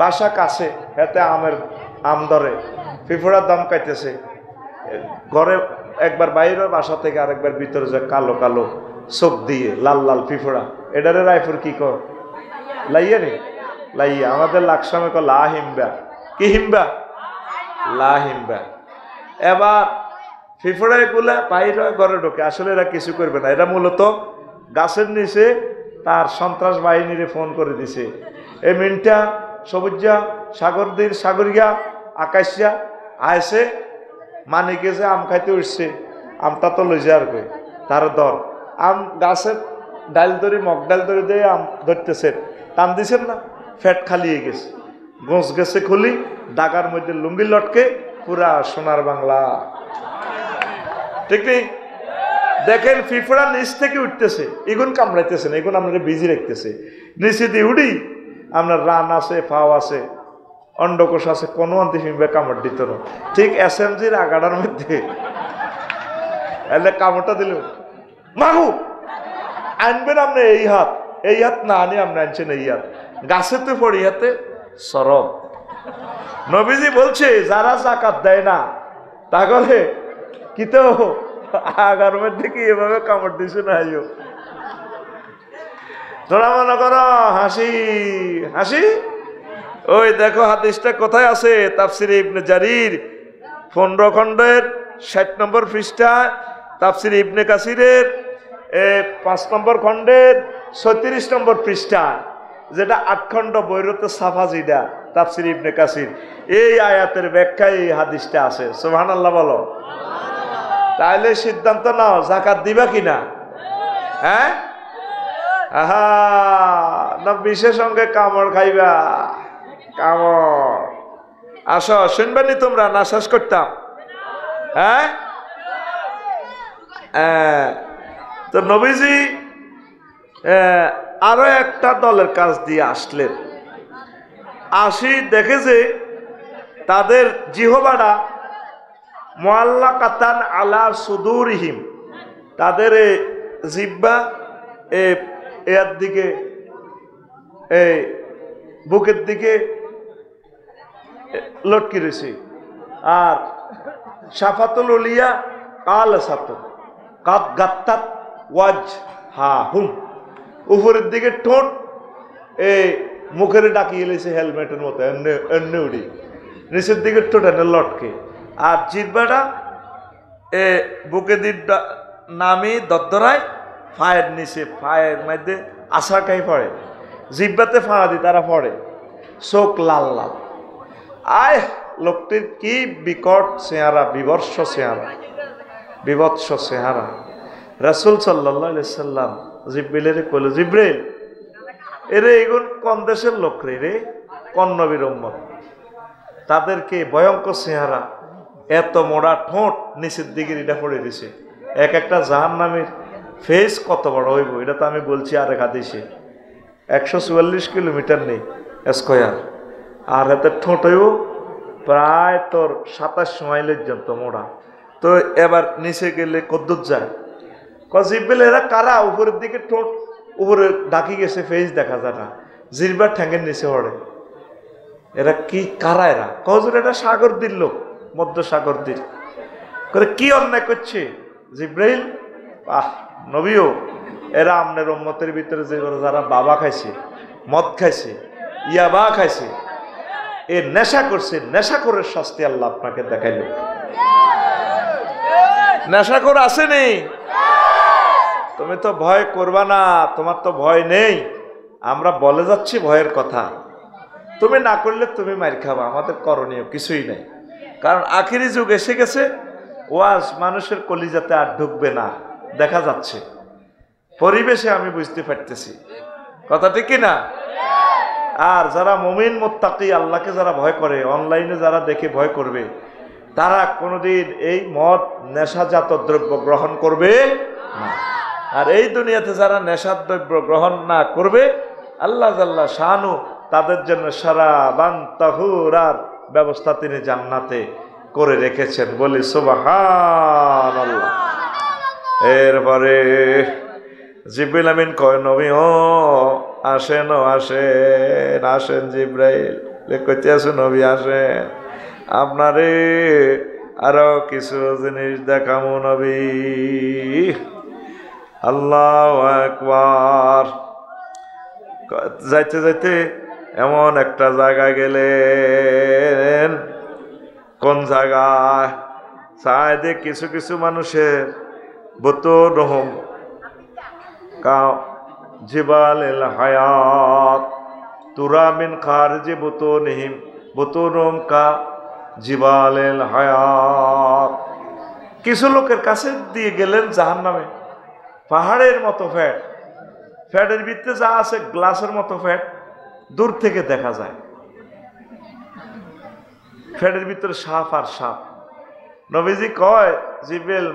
বাসা কাছে, এতে আম ধরে, ফিফুড়ার দাম কাইতেছে। ঘরে একবার বাইরের বাসা থেকে আরেকবার ভিতরে যে কালো কালো চোখ দিয়ে লাল ফিফুড়া, এটারে রায়পুর কি কর? লাইয়া রে, লাইয়া। আমাদের লাকসামে কর লা হিমবা। কি হিমবা? লা হিমবা। এবার ফিফুড়া এগুলা বাইরে ঘরে ঢোকে, আসলে এরা কিছু করবে না। এরা মূলত গাছের নিচে তার সন্ত্রাস বাহিনীরে ফোন করে দিছে, এই মিনটা সবুজা সাগরিয়া আকাশিয়া আইসে, মানে গেছে আম খাইতে উঠছে, আমটা তো লই যার কই তার দর। আম গাছের ডাল দড়ি মগ ডাল দড়ি দিয়ে ধরতেছেন, টান দিছেন না, ফ্যাট খালি হয়ে গেছে, গোঁস গেছে খুলি, দাগার মধ্যে লুঙ্গি লটকে, পুরা সোনার বাংলা। ঠিক নেই? দেখেন ফিফড়া নিচ থেকে উঠতেছে, এগুন কামড়াইতেছে না, এগুন আপনারা বিজি রাখতেছে। নিচে দিয়ে উড়ি, আপনার রান আছে, ফাও আছে, অন্ডকোষ আছে, কোনো অন্তিফিমবে কামড় দিত না। ঠিক SMGর আগাড়ার মধ্যে এলে কামড়টা দিল, মাগু আনবেন আপনি এই হাত না আনি আপনি আনছেন এই হাত, গাছে তো পড়ি হাতে সরব। নবীজি বলছে যারা জাকাত দেয় না তাহলে কি তো আগার মধ্যে কি এভাবে কামড় দিছে না। তোরা মনে করো হাসি হাসি, ওই দেখো হাদিসটা কোথায় আছে, তাফসিরে ইবনে জারির 15 খণ্ডের 60 নম্বর পৃষ্ঠা, তাফসিরে ইবনে কাসিরের 5 নম্বর খণ্ডের 36 নম্বর পৃষ্ঠা, যেটা 8 খণ্ড বৈরতে সাফা জিডা তাফসিরে ইবনে কাসির, এই আয়াতের ব্যাখ্যায় এই হাদিসটা আছে। সুবহানাল্লাহ বলো। তাহলে সিদ্ধান্ত নাও যাকাত দিবা কিনা? হ্যাঁ, আহা না বিশেষ সঙ্গে কামড় খাইবা? কামড় আসো, শুনবেনি তোমরা না শেষ করতাম? হ্যাঁ, তো নবীজি আরো একটা দলের কাজ দিয়ে আসলেন। দেখে যে তাদের জিহবাটা মুআল্লাকাতান আলা সুদুরিহিম, তাদের জিহ্বা এর দিকে, এই বুকের দিকে লটকি রয়েছে, আর শাফাতুল উলিয়া কাল সাতুন কাদ গাত্তাত ওয়াজ হা হুম, উপরের দিকে ঠোঁট এই মুখের ডাকিয়ে লেছে হেলমেটের মতো এমনি উড়ি, নিচের দিকে ঠোঁট এনে লটকে, আর জিহ্বাটা বুকে দিয়ে নামি দদ্দরায় ফায়ের নিচে, ফায়ের মধ্যে আশাটাই পড়ে, জিহ্বাতে ফাঁড়া দি তারা পড়ে, চোখ লাল লাল। আয় লোকটির কি বিকট চেহারা, বিভৎস চেহারা, বিভৎস চেহারা। রাসূল সাল্লাল্লাহু আলাইহি সাল্লাম জিব্রিলের কইল, জিব্রিল এরে এগুন কোন দেশের লোক রে, কোন নবীর উম্মত, তাদেরকে ভয়ঙ্কর চেহারা, এত মোড়া ঠোঁট, নিচের দিকে এটা পড়ে দিছে, এক একটা জাহান্নামীর ফেস কত বড় হইব, এটা তো আমি বলছি আরেক হাদিসে 144 কিলোমিটার নেই স্কয়ার, আর এতে ঠোঁট হইব প্রায় তোর 27 মাইলের জন্য মোড়া। তো এবার নিচে গেলে কদ্দুর যায়, জিব্রিল এরা কারা? উপরের দিকে ঠোঁট উপরে ডাকি গেছে, ফেস দেখা যায় না, জিহ্বার ঠ্যাঙ্গের নিচে পড়ে, এরা কি কারা? এরা কজুর এটা সাগর দিল লোক, মধ্য সাগর দিল করে কি অন্যায় করছে জিব্রাইল? নবীও এরা আমনের উম্মতের ভিতরে যে যারা বাবা খাইছে, মদ খাইছে, ইয়াবা খাইছে, এ নেশা করছে, নেশাখোরের শাস্তি আল্লাহ আপনাকে দেখাইল। নেশাখোর আসেনি? তুমি তো ভয় করবা না, তোমার তো ভয় নেই, আমরা বলে যাচ্ছি ভয়ের কথা, তুমি না করলে তুমি মার খাবা, আমাদের করণীয় কিছুই নেই। কারণ আখিরি যুগ এসে গেছে, ওয়াজ মানুষের কলিজাতে আর ঢুকবে না, দেখা যাচ্ছে পরিবেশে, আমি বুঝতে পারতেছি কথা ঠিক কিনা। আর যারা মুমিন মুত্তাকি, আল্লাহকে যারা ভয় করে, অনলাইনে যারা দেখে ভয় করবে, তারা কোনোদিন এই মদ নেশাজাত দ্রব্য গ্রহণ করবে না। আর এই দুনিয়াতে যারা নেশার দ্রব্য গ্রহণ না করবে, আল্লাহ জাল্লা শানু তাদের জন্য শারাবান তাহুরার ব্যবস্থা তিনি জান্নাতে করে রেখেছেন, বলি সুবহানাল্লাহ। এরপরে জিবরিল আমিন কয়, নবী ও আসেন, আসেন, আসেন জিব্রাইল, কইতে আসো নবী আসেন, আপনারে আরো কিছু জিনিস দেখামু নবী। আল্লাহু আকবার। যাইতে যাইতে এমন একটা জায়গায় গেলেন, কোন জায়গায়? সাইদে কিছু কিছু মানুষের বুতুনহুম কা জিবালিল হায়াত তুরা মিন খারিজি বুতুনহিম বুতুনহুম কা জিবালিল হায়াত। কিছু লোকের কাছে দিয়ে গেলেন জাহান্নামে, পাহাড়ের মতো ফ্যাট, ফ্যাটের ভিতরে যা আছে গ্লাসের মতো ফ্যাট, দূর থেকে দেখা যায়। ফ্যাটের ভিতরে সাপ আর সাপ। নবীজি কয় জিব্রাইল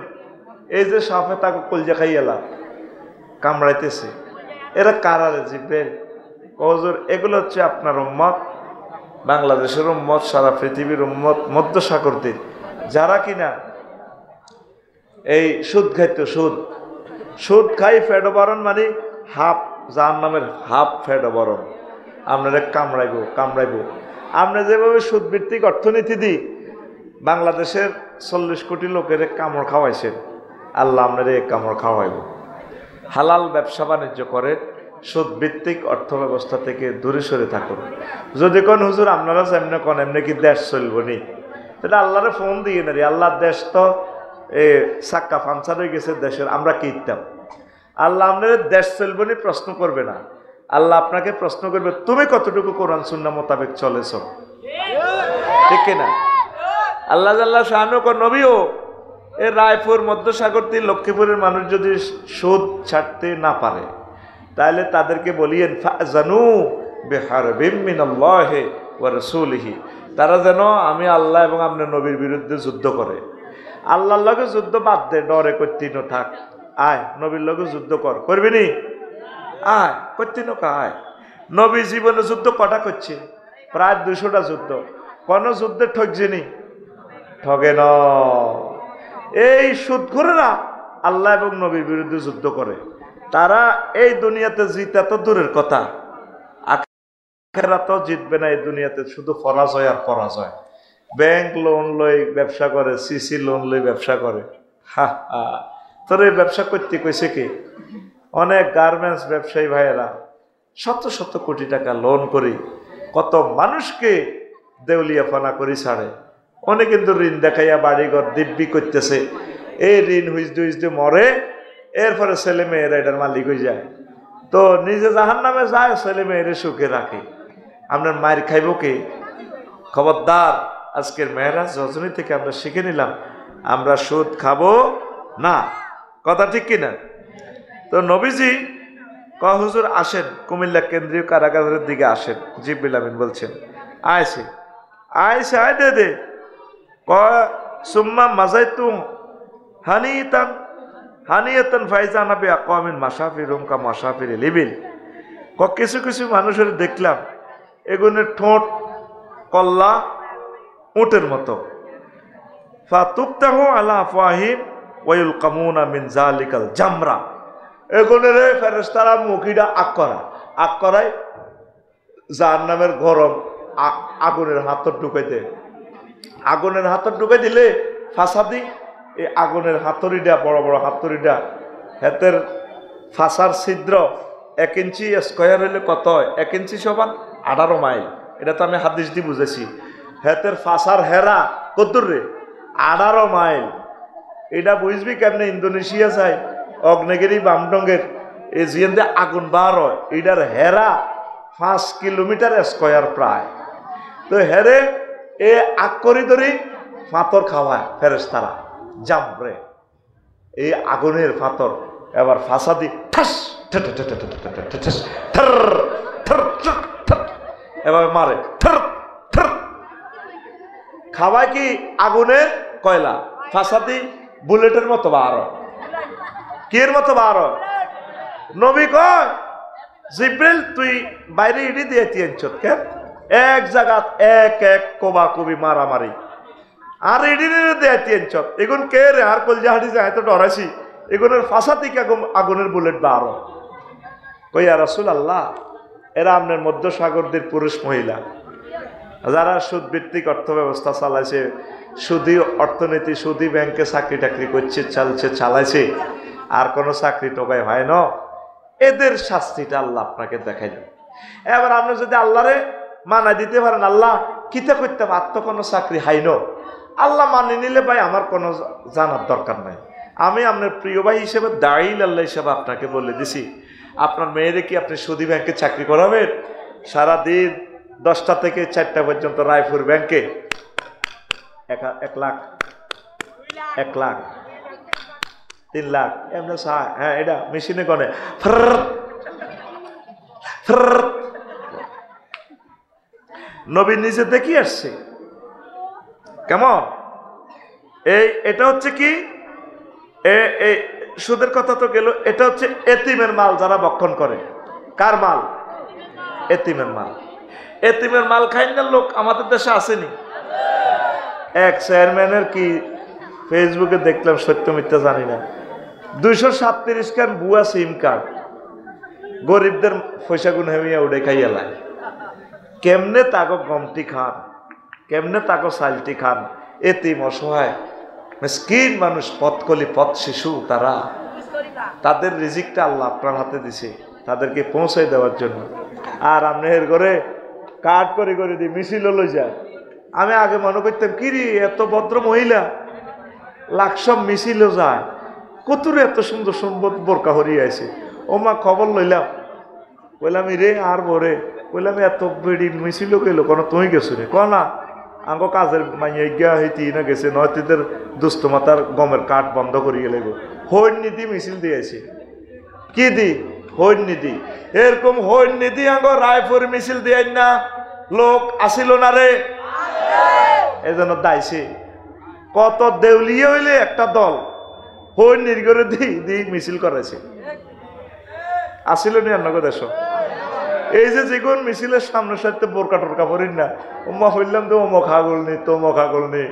এই যে সাপে তাকে কলজা খাইয়ালা কামড়াইতেছে, এরা কারারে জিব্রাইল? হুজুর এগুলো হচ্ছে আপনার উম্মত, বাংলাদেশের উম্মত, সারা পৃথিবীর উম্মত, মধ্যসাগরদের যারা কিনা এই সুদ খাইতো, সুদ খাই ফেডো বরণ মানে হাফ, যার নামের হাফ ফেডো বরণ। আপনারা কামড়াইবো। আমরা যেভাবে সুদ ভিত্তিক অর্থনীতি দিই, বাংলাদেশের 40 কোটি লোকের কামড় খাওয়াইছেন, আল্লাহ আপনারা এই কামড় খাওয়াইব। হালাল ব্যবসা বাণিজ্য করে সুদ ভিত্তিক অর্থ ব্যবস্থা থেকে দূরে সরে থাকুন। যদি কোন হুজুর আপনারা এমনি কোন এমনি কি দেশ চলবো নি, তাহলে আল্লাহরে ফোন দিয়ে না রে, আল্লাহ দেশ তো সাক্কা ফাংশন হয়ে গেছে দেশের, আমরা কি ইত্যাম? আল্লাহ আপনাদের দেশ চলবো নি প্রশ্ন করবে না, আল্লাহ আপনাকে প্রশ্ন করবে তুমি কতটুকু কোরআন সুন্নাহ মোতাবেক চলেছ, ঠিক কিনা? আল্লাহ জাল্লাহ শাহানু কো নবীও এই রায়পুর, মধ্যসাগর, লক্ষ্মীপুরের মানুষ যদি সুদ ছাড়তে না পারে, তাহলে তাদেরকে বলিয়েন ফাজানু বিহারবিম মিনাল্লাহি ওয়া রাসূলিহি, তারা যেন আমি আল্লাহ এবং আপনার নবীর বিরুদ্ধে যুদ্ধ করে। আল্লাহর লগে যুদ্ধ বাদ দে, ডরে করতিনো থাক, আয় নবীর লগে যুদ্ধ করবি নি, আয় করতিনো আয়। নবী জীবনে যুদ্ধ কটা করছে? প্রায় 200টা যুদ্ধ। কোন যুদ্ধে ঠকছেনি? ঠগে ন। এই সুদখোরেরা আল্লাহ এবং নবীর বিরুদ্ধে যুদ্ধ করে, তারা এই দুনিয়াতে জিতা তো দূরের কথা, আখিরাতেও জিতবে না। এই দুনিয়াতে শুধু পরাজয় আর পরাজয়। ব্যাংক লোন লই ব্যবসা করে, সিসি লোন লই ব্যবসা করে। তোর এই ব্যবসা করতে কইছে কি? অনেক গার্মেন্টস ব্যবসায়ী ভাইয়েরা শত শত কোটি টাকা লোন করি কত মানুষকে দেউলিয়াফানা করি ছাড়ে। অনেক কিন্তু ঋণ দেখাইয়া বাড়িঘর দিব্যি করতেছে, এই ঋণ হুইজতে মরে, এরপরে ছেলে মেয়েরা এটার মালিক হয়ে যায়। তো নিজে জাহান্নামে যায়, ছেলে মেয়েরে সুখে রাখে। আপনার মায়ের খাইব কে? খবরদার, আজকের মেয়েরাজ রজনী থেকে আমরা শিখে নিলাম, আমরা সুদ খাবো না। কথা ঠিক কিনা? তো নবীজি হুজুর আসেন, কুমিল্লা কেন্দ্রীয় কারাগারের দিকে আসেন। জিবরিল আমিন বলছেন আয়সে আয় দে সুম্মা মাজাইতু হানিয়াতান ফাইজানা বিআকওয়ামিন মাশাফিরুম কা মাশাফির লিবিল। কিছু কিছু মানুষের দেখলাম এগুনের ঠোঁট কল্লা উটের মতো। ফাতুবতাহু আলা আফওয়াহিম ওয়া ইলকামুনা মিন যালিকাল জামরা। এগুনের ফেরেশতারা মুখিটা আগ করায় জাহান্নামের গরম আগুনের হাতত ঢুকাইতে। আগুনের হাতত ঢুকাই দিলে ফাঁসাদি এই আগুনের হাতুড়িটা, বড় বড় হাতুড়িটা, হাতের ফাঁসার ছিদ্র 1 ইঞ্চি স্কোয়ার হইলে কত হয়? 1 ইঞ্চি সমান 18 মাইল। এটা তো আমি হাদিস দিয়ে বুঝেছি। হাতের ফাঁসার হেরা কদ্দুর রে? 18 মাইল। এটা বুঝবি কেমনে? ইন্দোনেশিয়া যায় অগ্নেগিরি বামডঙ্গের এই জিয়ান আগুন বার হয়, এটার হেরা 5 কিলোমিটার স্কোয়ার প্রায়। তো হেরে এ আগ করি ধরি ফাতর খাওয়ায় ফেরেশতারা জামরে, এই আগুনের ফাতর। এবার ফাঁসা দি ঠাস এবার মারে, খাওয়ায় কি আগুনের কয়লা, ফাঁসা দি বুলেটের মতো বার, কির মতো বার। নবী কয় জিব্রিল তুই বাইরে ইডি দিয়ে তিনছত কেন? এক জায়গা এক কোবা কবি মারামারি, আর ইডি দিয়ে তিনছত। এগুন কে রে? আর কলজা হাঁটি যায় তো ডরাইছি, এগুনের ফাঁসা থেকে আগুনের বুলেট বার। কইয়া রাসূলুল্লাহ, এরা আপনার মধ্যসাগরদের পুরুষ মহিলা যারা সুদ ভিত্তিক অর্থ ব্যবস্থা চালাইছে, সুদী অর্থনীতি, সুদী ব্যাংকে চাকরি টাকরি করছে, চালাইছে, আর কোনো চাকরি টোকাই হয় না, এদের শাস্তিটা আল্লাহ আপনাকে দেখাই দেন। এবার আপনি যদি আল্লাহরে মানা দিতে পারেন, আল্লাহ কিতা করতে আর তো কোনো চাকরি হাইন, আল্লাহ মানি নিলে ভাই আমার কোনো জানার দরকার নাই। আমি আপনার প্রিয় ভাই হিসেবে, দাঁড়িয়ে আল্লাহ হিসেবে আপনাকে বলে দিছি, আপনার মেয়েরে কি আপনি সুদী ব্যাংকে চাকরি করাবেন? সারাদিন 10টা থেকে 4টা পর্যন্ত রায়পুর ব্যাংকে 1 লাখ 1 লাখ 3 লাখ এমনি। হ্যাঁ, এটা মেশিনে গনে নবী নিজে দেখি আসছে কেমন। এটা হচ্ছে কি সুদের কথা তো গেল, এটা হচ্ছে এতিমের মাল যারা ভক্ষণ করে। কার মাল? এতিমের মাল। এতিমের মাল খাইনার লোক আমাদের দেশে আসেনি। এক চেয়ারম্যানের কি ফেসবুকে দেখলাম, সত্য মিথ্যা জানি না, 237 খান বুয়া সিম কার্ড গরিবদের পয়সা গুণ হেমিয়া উড়ে খাইয়া লাই। কেমনে তাকে গমটি খান, কেমনে তাকে চালটি খান। এতিম অসহায় মিসকিন মানুষ, পথকলি পথ শিশু, তারা তাদের রিজিকটা আল্লাহ আপনার হাতে দিছে তাদেরকে পৌঁছাই দেওয়ার জন্য। আর আপনি এর করে কাট করে করে দিই মিছিল লই যায়। আমি আগে মনে করতাম কিরি এত ভদ্র মহিলা লাকসব মিছিলও যায়, কতুরে এত সুন্দর সুন্দর বোরকা হরিয়ে আছে। ও মা খবর লইলাম, কইলাম রে আর বরে, কইলাম এত বেড়ি মিছিলও গেল কোনো তুমি গেছো রে? ক না আঙ্গ কাজের মাইয়া গিয়া হইতি না গেছে, নয় তোদের দুষ্ট মাতার গমের কাঠ বন্ধ করিয়ে লাগবো। হৈন নীতি মিছিল দিয়েছে। কি দি? হৈন নীতি। এরকম হৈন নীতি আঙ্গ রায়পুর মিছিল দিয়ে না লোক আসিল না রে, এজন্য দাইছে। কত দেউলিয়ে হইলে একটা দল হৈন নির্গরে দি মিছিল করেছে, আসিল নি অন্য দেশ। এই যে যেগুন মিছিলের সামনের সাথে বোরকা টোরকা পড়ি না, ওমা হইলাম তো অমক আগল নি তমক আগল নি,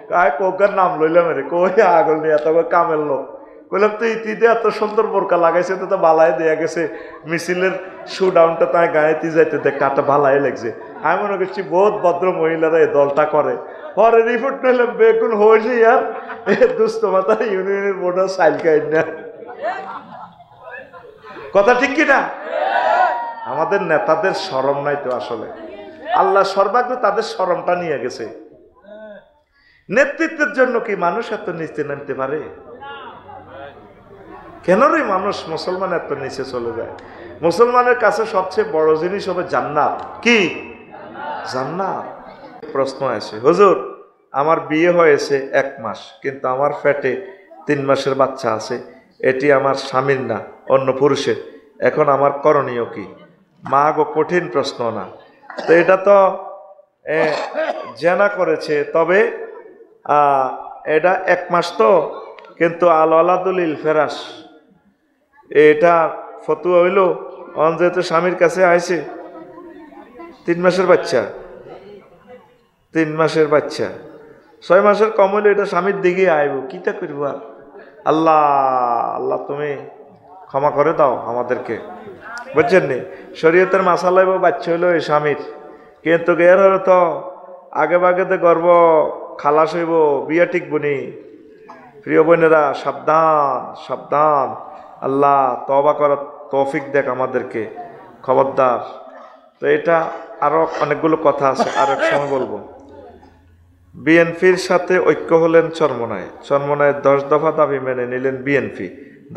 কায় কোকার নাম লইলাম রে, কই আগল নি এত কামের লোক। কইলাম তো ইতিতে এত সুন্দর বোরকা লাগাইছে, তো বালাই দেয়া গেছে, মিছিলের শু ডাউনটা তাই গায়েতে যাইতে দেখতে একটা বালাই লাগছে। আমি মনে করছি বহুত ভদ্র মহিলারা এই দলটা করে। পরে রিপোর্ট নিলাম বেগুন হয়েছে আর দুস্থ মাতা ইউনিয়নের বোর্ডার সাইল খাই না। কথা ঠিক কিনা? আমাদের নেতাদের শরম নাই তো আসলে। আল্লাহ সর্বাগ্রে তাদের শরমটা নিয়ে গেছে। নেতৃত্বের জন্য কি মানুষ এত নিচে নামতে পারে? কেন রে মানুষ মুসলমান এত নিচে চলে যায়? মুসলমানের কাছে সবচেয়ে বড় জিনিস হবে জান্নাত। কি জান্নাত? প্রশ্ন আছে, হুজুর আমার বিয়ে হয়েছে 1 মাস, কিন্তু আমার পেটে 3 মাসের বাচ্চা আছে, এটি আমার স্বামীর না অন্য পুরুষের, এখন আমার করণীয় কি? মা গো, কঠিন প্রশ্ন না তো? এটা তো জেনা করেছে, তবে এটা 1 মাস তো, কিন্তু আল আলাদুলিল ফেরাস, এটা ফতুয়া হইল অন যেহেতু স্বামীর কাছে আইছে 3 মাসের বাচ্চা, 3 মাসের বাচ্চা 6 মাসের কম হইলে এটা স্বামীর দিকে আইব, কিটা করবো আর? আল্লাহ আল্লাহ তুমি ক্ষমা করে দাও আমাদেরকে, বুঝছেন নি? শরীয়তের মাসালা হইব বাচ্চা হইল এই স্বামীর, কিন্তু এর হলে তো আগে বাগেতে গর্ব খালাস হইব, বিয়া টিকব নি। প্রিয় বোনেরা, সাবধান সাবধান, আল্লাহ তওবা করার তৌফিক দেখ আমাদেরকে, খবরদার। তো এটা আরো অনেকগুলো কথা আছে, আর এক সময় বলবো। বিএনপির সাথে ঐক্য হলেন চরমোনাই, 10 দফা দাবি মেনে নিলেন বিএনপি,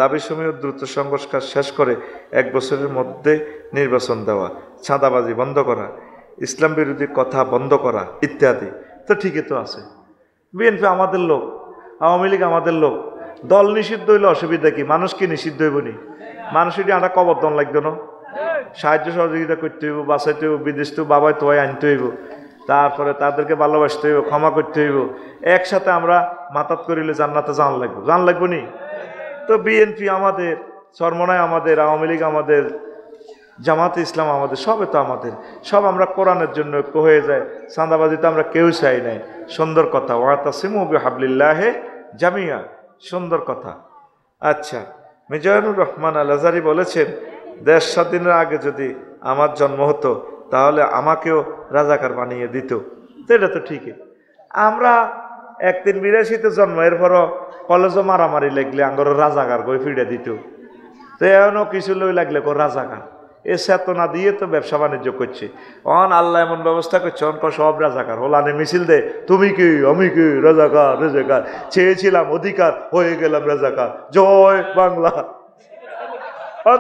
দাবিসমূহ দ্রুত সংস্কার শেষ করে 1 বছরের মধ্যে নির্বাচন দেওয়া, চাঁদাবাজি বন্ধ করা, ইসলাম বিরোধী কথা বন্ধ করা ইত্যাদি। তো ঠিকই তো আছে। বিএনপি আমাদের লোক, আওয়ামী লীগ আমাদের লোক, দল নিষিদ্ধ হইলে অসুবিধা কি? মানুষ কি নিষিদ্ধ হইব নি? মানুষের আটা কবরদন লাগবে না? সাহায্য সহযোগিতা করতে হইব, বাঁচাইতে হইব, বিদেশ তো বাবাই তোয়াই আনতে হইব, তারপরে তাদেরকে ভালোবাসতে হইব, ক্ষমা করতে হইব। একসাথে আমরা মাতাত করিলে জান্নাতে জান লাগবো নি? তো বিএনপি আমাদের, চরমোনাই আমাদের, আওয়ামী লীগ আমাদের, জামাতে ইসলাম আমাদের, সবে তো আমাদের। সব আমরা কোরআনের জন্য ঐক্য হয়ে যায়, চাঁদাবাজিতে আমরা কেউ চাই নাই। সুন্দর কথা, ওয়াতাসিমু বিহাবলিল্লাহি জামিয়া, সুন্দর কথা। আচ্ছা, মিজানুর রহমান আল আজহারি বলেছেন, দেশ স্বাধীনের আগে যদি আমার জন্ম হতো তাহলে আমাকেও রাজাকার বানিয়ে দিত। তো এটা তো ঠিকই। আমরা 1382-তে জন্ম, এরপরও কলেজও মারামারি লাগলে আঙ্গর রাজাকার গই ফিরে দিত। তো এমনও কিছু লই লাগলে কো রাজাকার, এ চেতনা দিয়ে তো ব্যবসা বাণিজ্য করছে। অন আল্লাহ এমন ব্যবস্থা করছে, অন সব রাজাকার হোলানে মিছিল দে, তুমি কি আমি কি, রাজাকার রাজাকার, চেয়েছিলাম অধিকার হয়ে গেলাম রাজাকার, জয় বাংলা।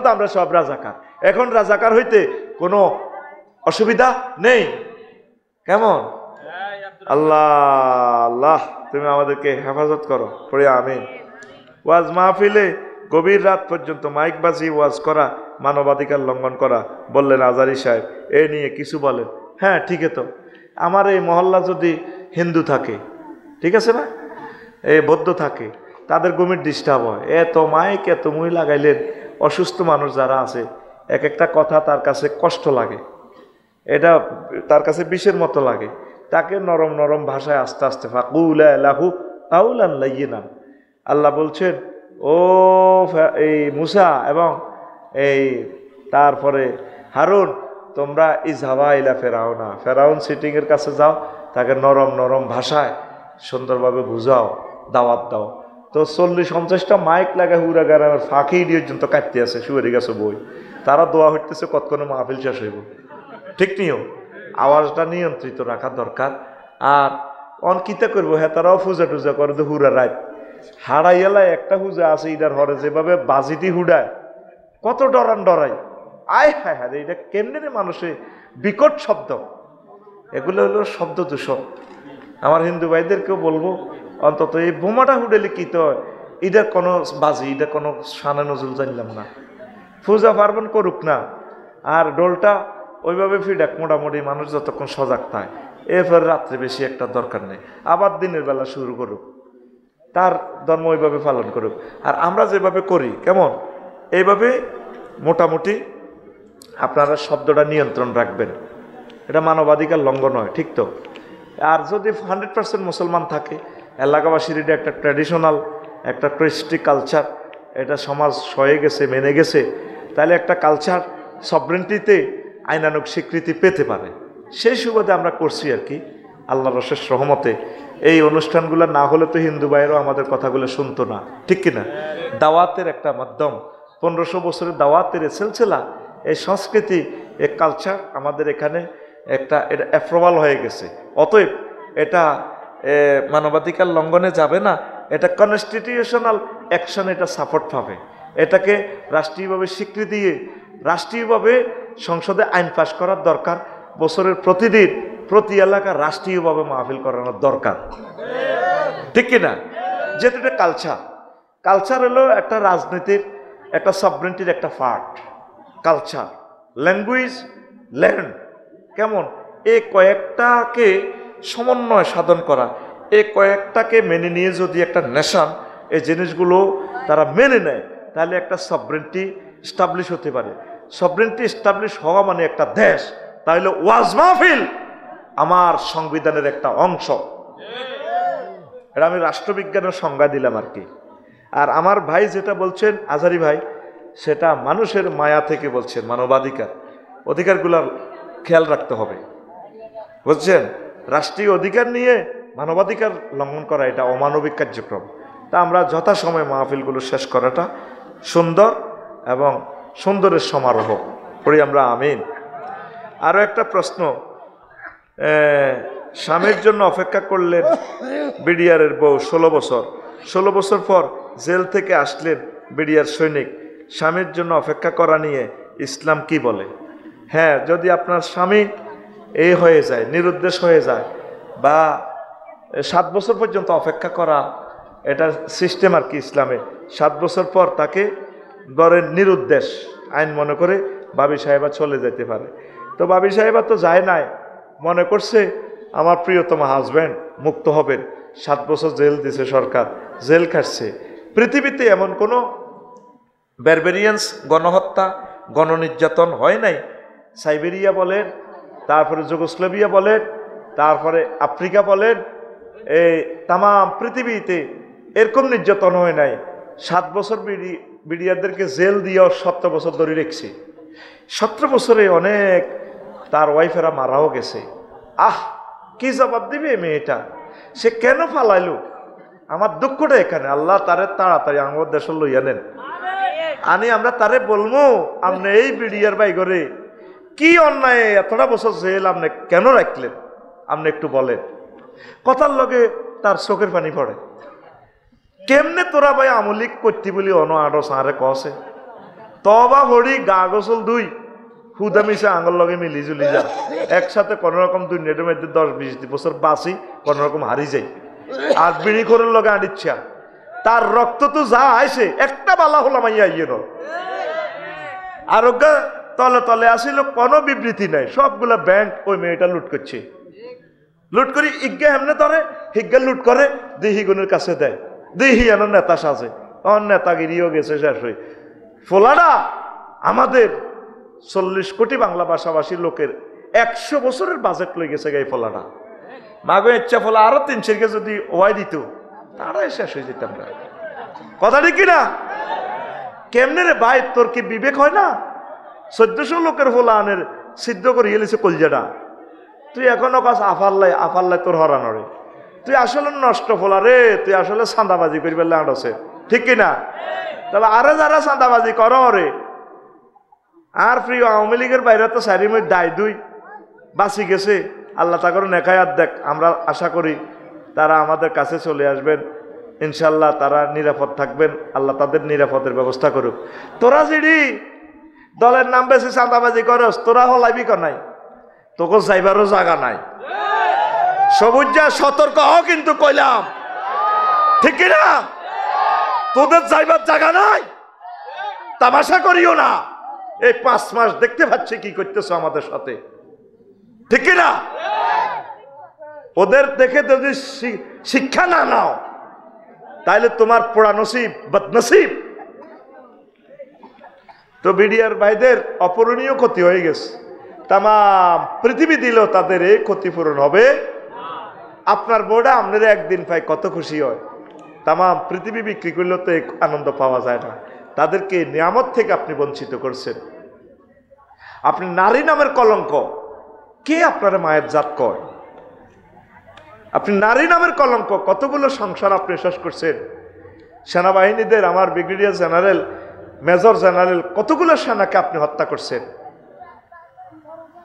তো আমরা সব রাজাকার। এখন রাজাকার হইতে কোনো অসুবিধা নেই। কেমন? আল্লাহ আল্লাহ তুমি আমাদেরকে হেফাজত করো, পড়ে আমিন। ওয়াজ মাহফিলে গভীর রাত পর্যন্ত মাইকবাজি ওয়াজ করা মানবাধিকার লঙ্ঘন করা। বললেন আজারি সাহেব এ নিয়ে কিছু বলেন। হ্যাঁ ঠিক তো, আমার এই মহল্লা যদি হিন্দু থাকে, ঠিক আছে না, এই বৌদ্ধ থাকে, তাদের ঘুমের ডিস্টার্ব হয়, এত মাইক এত মুই লাগাইলেন, অসুস্থ মানুষ যারা আছে এক একটা কথা তার কাছে কষ্ট লাগে, এটা তার কাছে বিষের মতো লাগে। তাকে নরম নরম ভাষায় আস্তে আস্তে ফাকুলা লাহু কাউলান লাইয়িনান। আল্লাহ বলছেন ও এই মুসা এবং এই তারপরে হারুন, তোমরা ইজহাবা ইলা ফেরাউনা, ফেরাউন সিটিংয়ের কাছে যাও, তাকে নরম নরম ভাষায় সুন্দরভাবে বুঝাও, দাওয়াত দাও। তো 40-50টা মাইক লাগা হুরা গ্রামের ফাঁকি দিয়ে পর্যন্ত কাটতে আছে, শুয়ে গেছে বই, তারা দোয়া হইতেছে কতক্ষণে মাহফিল শেষ হইব। ঠিক নিও, আওয়াজটা নিয়ন্ত্রিত রাখা দরকার। আর অনকিতা করবো, হ্যাঁ তারাও পূজা টুজা করে তো হুরা রাত হারাইয়ালায় একটা হুজা আছে ইটার হরে যেভাবে বাজিটি হুডায়, কত ডরান ডরাই, আয় হায় হায়, এটা কেমনে রে মানুষে বিকট শব্দ, এগুলো হলো শব্দ দূষণ। আমার হিন্দু ভাইদেরকেও বলবো অন্তত এই বোমাটা হুডেলে কি তো এটার কোনো বাজি, এটা কোনো শানে নজরুল জানলাম না, পূজা পার্বণ করুক না, আর ডোলটা ওইভাবে ফিডাক, মোটামুটি মানুষ যতক্ষণ সজাগ থাকে, এরপর রাত্রে বেশি একটা দরকার নেই, আবার দিনের বেলা শুরু করুক, তার ধর্ম ওইভাবে পালন করুক। আর আমরা যেভাবে করি কেমন, এইভাবে মোটামুটি আপনারা শব্দটা নিয়ন্ত্রণ রাখবেন, এটা মানবাধিকার লঙ্ঘন হয়, ঠিক তো। আর যদি 100% মুসলমান থাকে, এলাকাবাসীর এটা একটা ট্র্যাডিশনাল, একটা কৃষ্টি কালচার, এটা সমাজ সয়ে গেছে, মেনে গেছে, তাহলে একটা কালচার সভরেন্টিতে আইনানুগ স্বীকৃতি পেতে পারে। সেই সুবাদে আমরা করছি আর কি, আল্লাহর অশেষ রহমতে। এই অনুষ্ঠানগুলো না হলে তো হিন্দু ভাইয়েরও আমাদের কথাগুলো শুনতো না, ঠিক কিনা। দাওয়াতের একটা মাধ্যম, 1500 বছরের দাওয়াতের সিলসিলা, এই সংস্কৃতি, এই কালচার আমাদের এখানে একটা এটা অ্যাপ্রুভাল হয়ে গেছে। অতএব এটা মানবাধিকার লঙ্ঘনে যাবে না, এটা কনস্টিটিউশনাল অ্যাকশন, এটা সাপোর্ট পাবে, এটাকে রাষ্ট্রীয়ভাবে স্বীকৃতি দিয়ে রাষ্ট্রীয়ভাবে সংসদে আইন পাশ করার দরকার। বছরের প্রতিদিন প্রতি এলাকা রাষ্ট্রীয়ভাবে মাহফিল করানোর দরকার, ঠিক কিনা। যেহেতু এটা কালচার, কালচার হলো একটা রাজনীতির, একটা সভরেন্টির একটা পার্ট। কালচার, ল্যাঙ্গুয়েজ, ল্যান্ড, কেমন এই কয়েকটাকে সমন্বয় সাধন করা, এই কয়েকটাকে মেনে নিয়ে যদি একটা নেশন এই জিনিসগুলো তারা মেনে নেয়, তাহলে একটা সভরেন্টি স্টাবলিশ হতে পারে। সভরেন্টি স্টাবলিশ হওয়া মানে একটা দেশ, তাহলে ওয়াজ মাহফিল আমার সংবিধানের একটা অংশ। এটা আমি রাষ্ট্রবিজ্ঞানের সংজ্ঞা দিলাম আর কি। আর আমার ভাই যেটা বলছেন আজারি ভাই, সেটা মানুষের মায়া থেকে বলছেন, মানবাধিকার, অধিকারগুলোর খেয়াল রাখতে হবে, বুঝছেন। রাষ্ট্রীয় অধিকার নিয়ে মানবাধিকার লঙ্ঘন করা এটা অমানবিক কার্যক্রম। তা আমরা যথাসময়ে মাহফিলগুলো শেষ করাটা সুন্দর এবং সুন্দরের সমারোহ করি আমরা, আমিন। আরও একটা প্রশ্ন, স্বামীর জন্য অপেক্ষা করলেন বিডিআরের বউ 16 বছর পর জেল থেকে আসলেন বিডিআর সৈনিক, স্বামীর জন্য অপেক্ষা করা নিয়ে ইসলাম কি বলে? হ্যাঁ, যদি আপনার স্বামী এই হয়ে যায়, নিরুদ্দেশ হয়ে যায়, বা 7 বছর পর্যন্ত অপেক্ষা করা, এটা সিস্টেম আর কি ইসলামে। 7 বছর পর তাকে ধরেন নিরুদ্দেশ আইন মনে করে বাবি সাহেবা চলে যেতে পারে। তো বাবি সাহেবা তো যায় নাই, মনে করছে আমার প্রিয়তম হাজব্যান্ড মুক্ত হবেন, 7 বছর জেল দিছে সরকার, জেল খাটছে। পৃথিবীতে এমন কোনো বারবেরিয়ান্স, গণহত্যা, গণনির্যাতন হয় নাই। সাইবেরিয়া বলেন, তারপরে যুগোস্লাভিয়া বলেন, তারপরে আফ্রিকা বলেন, এই তাম পৃথিবীতে এরকম নির্যাতন হয় নাই। 7 বছর বিডিআরদেরকে জেল দিয়েও 17 বছর ধরে রেখেছে। 17 বছরে অনেক তার ওয়াইফেরা মারাও গেছে। কি জবাব দিবে মেয়েটা, সে কেন ফালাইলো? আমার দুঃখটা এখানে, আল্লাহ তারে তাড়াতাড়ি আমার দেশে লইয়া নেন, আনি আমরা তারে বলবো আপনি এই বিডিআর বাই করে কি অন্যায় এতটা বছর জেল আপনি কেন রাখলেন, আপনি একটু বলেন। কথার লগে তার চোখের পানি পড়ে। কেমনে তোরা ভাই আমলিক করতি বলি আরো সারে কসে তবা ভরি গা গোসল দুই হুদা মিশে আঙুল লগে মিলি জুলি যা একসাথে কোন রকম দুনিয়ার মধ্যে 10-20 বছর বাঁচি, কোন রকম হারি যাই। আর বিড়ি খোরের লগে আডিচ্ছা তার রক্ত তো যা আইছে একটা বালা হলাম মাইয়া ইয়ে আরোগ্য তলে তলে আসিল, কোনো বিবৃতি নাই, সবগুলা ব্যাংক ওই মেয়েটা লুট করছে। লুট করি ইজ্ঞা এমনি ধরে, হিজ্ঞা লুট করে দিহিগুনের কাছে দেয়, দিহি এন নেতা সাজে, নেতাগিরিও গেছে শেষ হয়ে। ফোলাডা আমাদের 40 কোটি বাংলা ভাষাভাষী লোকের 100 বছরের বাজেট লই গেছে গাই ফোলাডা। মাগো ইচ্ছা ফোলা আরো 300 কে যদি ওয়াই দিত তারাই শেষ হয়ে যেতাম না। কথা ঠিক কিনা? কেমনে রে ভাই, তোর কি বিবেক হয় না? 1400 লোকের ফোলা আনের সিদ্ধ করে গেলেছে কলজাটা, তুই এখনো কাজ আফাল্লাই আফাল্লাই তোর হরানো রে। তুই আসলে নষ্ট ফোলা রে, তুই আসলে চাঁদাবাজি করি পেলে আঁটছে, ঠিক কিনা? তবে আরে যারা চাঁদাবাজি কর রে, আর প্রিয় আওয়ামী লীগের বাইরে তো সারি মই দায় দুই বাঁচি গেছে, আল্লাহ তাকর নেখায়াত দেখ। আমরা আশা করি তারা আমাদের কাছে চলে আসবেন, ইনশাল্লাহ তারা নিরাপদ থাকবেন, আল্লাহ তাদের নিরাপদের ব্যবস্থা করুক। তোরা যিনি দলের নাম বেশি চাঁদাবাজি করস, তোরা হলাইবি নাই, তোকে যাইবারও জায়গা নাই। সবুজা সতর্ক হ, কিন্তু কইলাম ঠিক কিনা? তোদের যাইবার জায়গা নাই, তামাশা করিও না। এই 5 মাস দেখতে পাচ্ছি কি করতেছো আমাদের সাথে, ঠিক কিনা? ওদের দেখে যদি শিক্ষা না নাও তাইলে তোমার পোড়া নসিব বদনসিব। তো বিডিআর ভাইদের অপূরণীয় ক্ষতি হয়ে গেছে, তাম পৃথিবী দিলেও তাদের এই ক্ষতিপূরণ হবে। আপনার বোর্ডা আপনারা একদিন পাই কত খুশি হয়, তাম পৃথিবী বিক্রি করলেও তো আনন্দ পাওয়া যায় না। তাদেরকে নিয়ামত থেকে আপনি বঞ্চিত করছেন। আপনি নারী নামের কলঙ্ক, কে আপনার মায়ের জাত কয়? আপনি নারী নামের কলঙ্ক, কতগুলো সংসার আপনি শেষ করছেন। সেনাবাহিনীদের, আমার ব্রিগেডিয়ার জেনারেল, মেজর জেনারেল, কতগুলো সেনাকে আপনি হত্যা করছেন।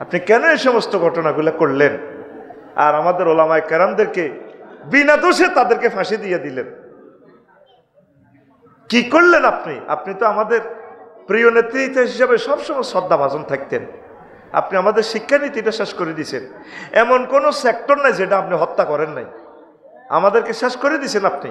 আপনি কেন এই সমস্ত ঘটনাগুলো করলেন? আর আমাদের ওলামায়ে কেরামদেরকে বিনা দোষে তাদেরকে ফাঁসি দিয়ে দিলেন। কি করলেন আপনি? আপনি তো আমাদের প্রিয় নেতৃত্ব হিসাবে সবসময় শ্রদ্ধাভাজন থাকতেন। আপনি আমাদের শিক্ষানীতিটা শেষ করে দিয়েছেন। এমন কোনো সেক্টর নাই যেটা আপনি হত্যা করেন নাই, আমাদেরকে শেষ করে দিয়েছেন আপনি।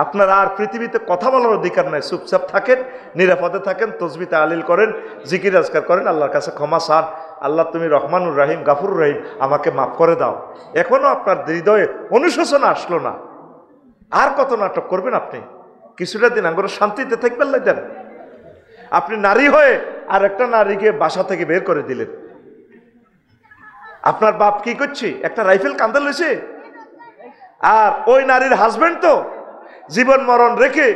আপনার আর পৃথিবীতে কথা বলার অধিকার নাই। চুপচাপ থাকেন, নিরাপদে থাকেন, তসবিহ তাহলিল করেন, জিকির আজকার করেন, আল্লাহর কাছে ক্ষমা চান। আল্লাহ তুমি রহমানুর রাহিম, গাফুর রহিম, আমাকে মাফ করে দাও। এখনো আপনার হৃদয়ে অনুশোচনা আসলো না। আর কত নাটক করবেন আপনি? কিছুটা দিন আঙ্গুর শান্তিতে থাকবেন দেন। আপনি নারী হয়ে আর একটা নারীকে বাসা থেকে বের করে দিলেন। আপনার বাপ কি করছে? একটা রাইফেল কান্দা লইছে। আর ওই নারীর হাজবেন্ড তো জীবন মরণ রেখে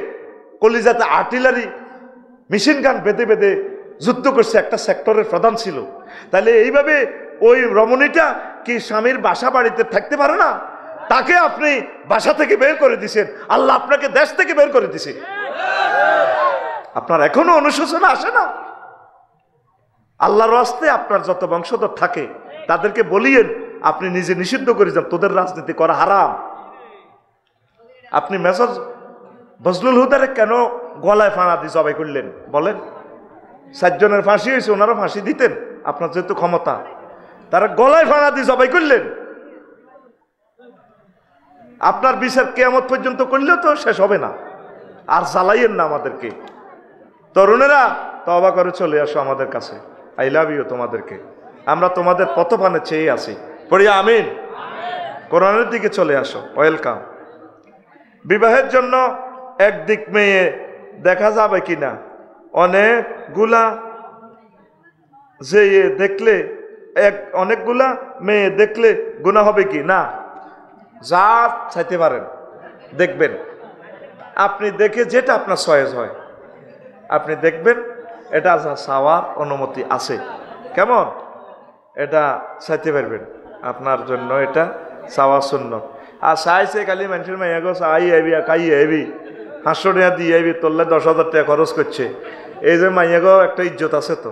কলিজাতে আর্টিলারি মেশিন গান বেঁধে বেঁধে যুদ্ধ করছে, একটা সেক্টরের প্রধান ছিল। তাহলে এইভাবে ওই রমণীটা কি স্বামীর বাসা বাড়িতে থাকতে পারে না? তাকে আপনি বাসা থেকে বের করে দিছেন, আল্লাহ আপনাকে দেশ থেকে বের করে দিছে। আপনার এখনো অনুশোচনা আসে না? আল্লাহর রাস্তায় আপনার যত বংশধর থাকে তাদেরকে বলিয়েন, আপনি নিজে নিষিদ্ধ করে যান, তোদের রাজনীতি করা হারাম। আপনি মেজর বজলুল হুদারে কেন গলায় ফাঁড়া দিয়ে জবাই করলেন বলেন? 7 জনের ফাঁসি হয়েছে, ওনারা ফাঁসি দিতেন, আপনার যেহেতু ক্ষমতা, তারা গলায় ফাঁড়া দিয়ে জবাই করলেন। আপনার বিচার কিয়ামত পর্যন্ত করলেও তো শেষ হবে না। আর জ্বালাইয়েন না আমাদেরকে। তরুণেরা তওবা করে চলে আসো আমাদের কাছে। আই লাভ ইউ তোমাদেরকে। আমরা তোমাদের পথপানে চেয়ে আছি। পড়ি আমিন। কোরআনের দিকে চলে আসো, ওয়েলকাম। বিবাহের জন্য একদিক মেয়ে দেখা যাবে কিনা, অনেকগুলা যে দেখলে অনেকগুলা মেয়ে দেখলে গুনাহ হবে কি না? যা চাইতে পারেন দেখবেন। আপনি দেখে যেটা আপনার চয়েস হয় আপনি দেখবেন, এটা চাওয়ার অনুমতি আছে। কেমন? এটা চাইতে পারবেন, আপনার জন্য এটা চাওয়া সুন্নত। আর চাইছে খালি মানুষের মেয়েগো চাই আইবি কাই আইবি 500 টাকা দিয়ে আইবি, তোরলে 10,000 টাকা খরচ করছে। এই যে মাইয়াগো একটা ইজ্জত আছে, তো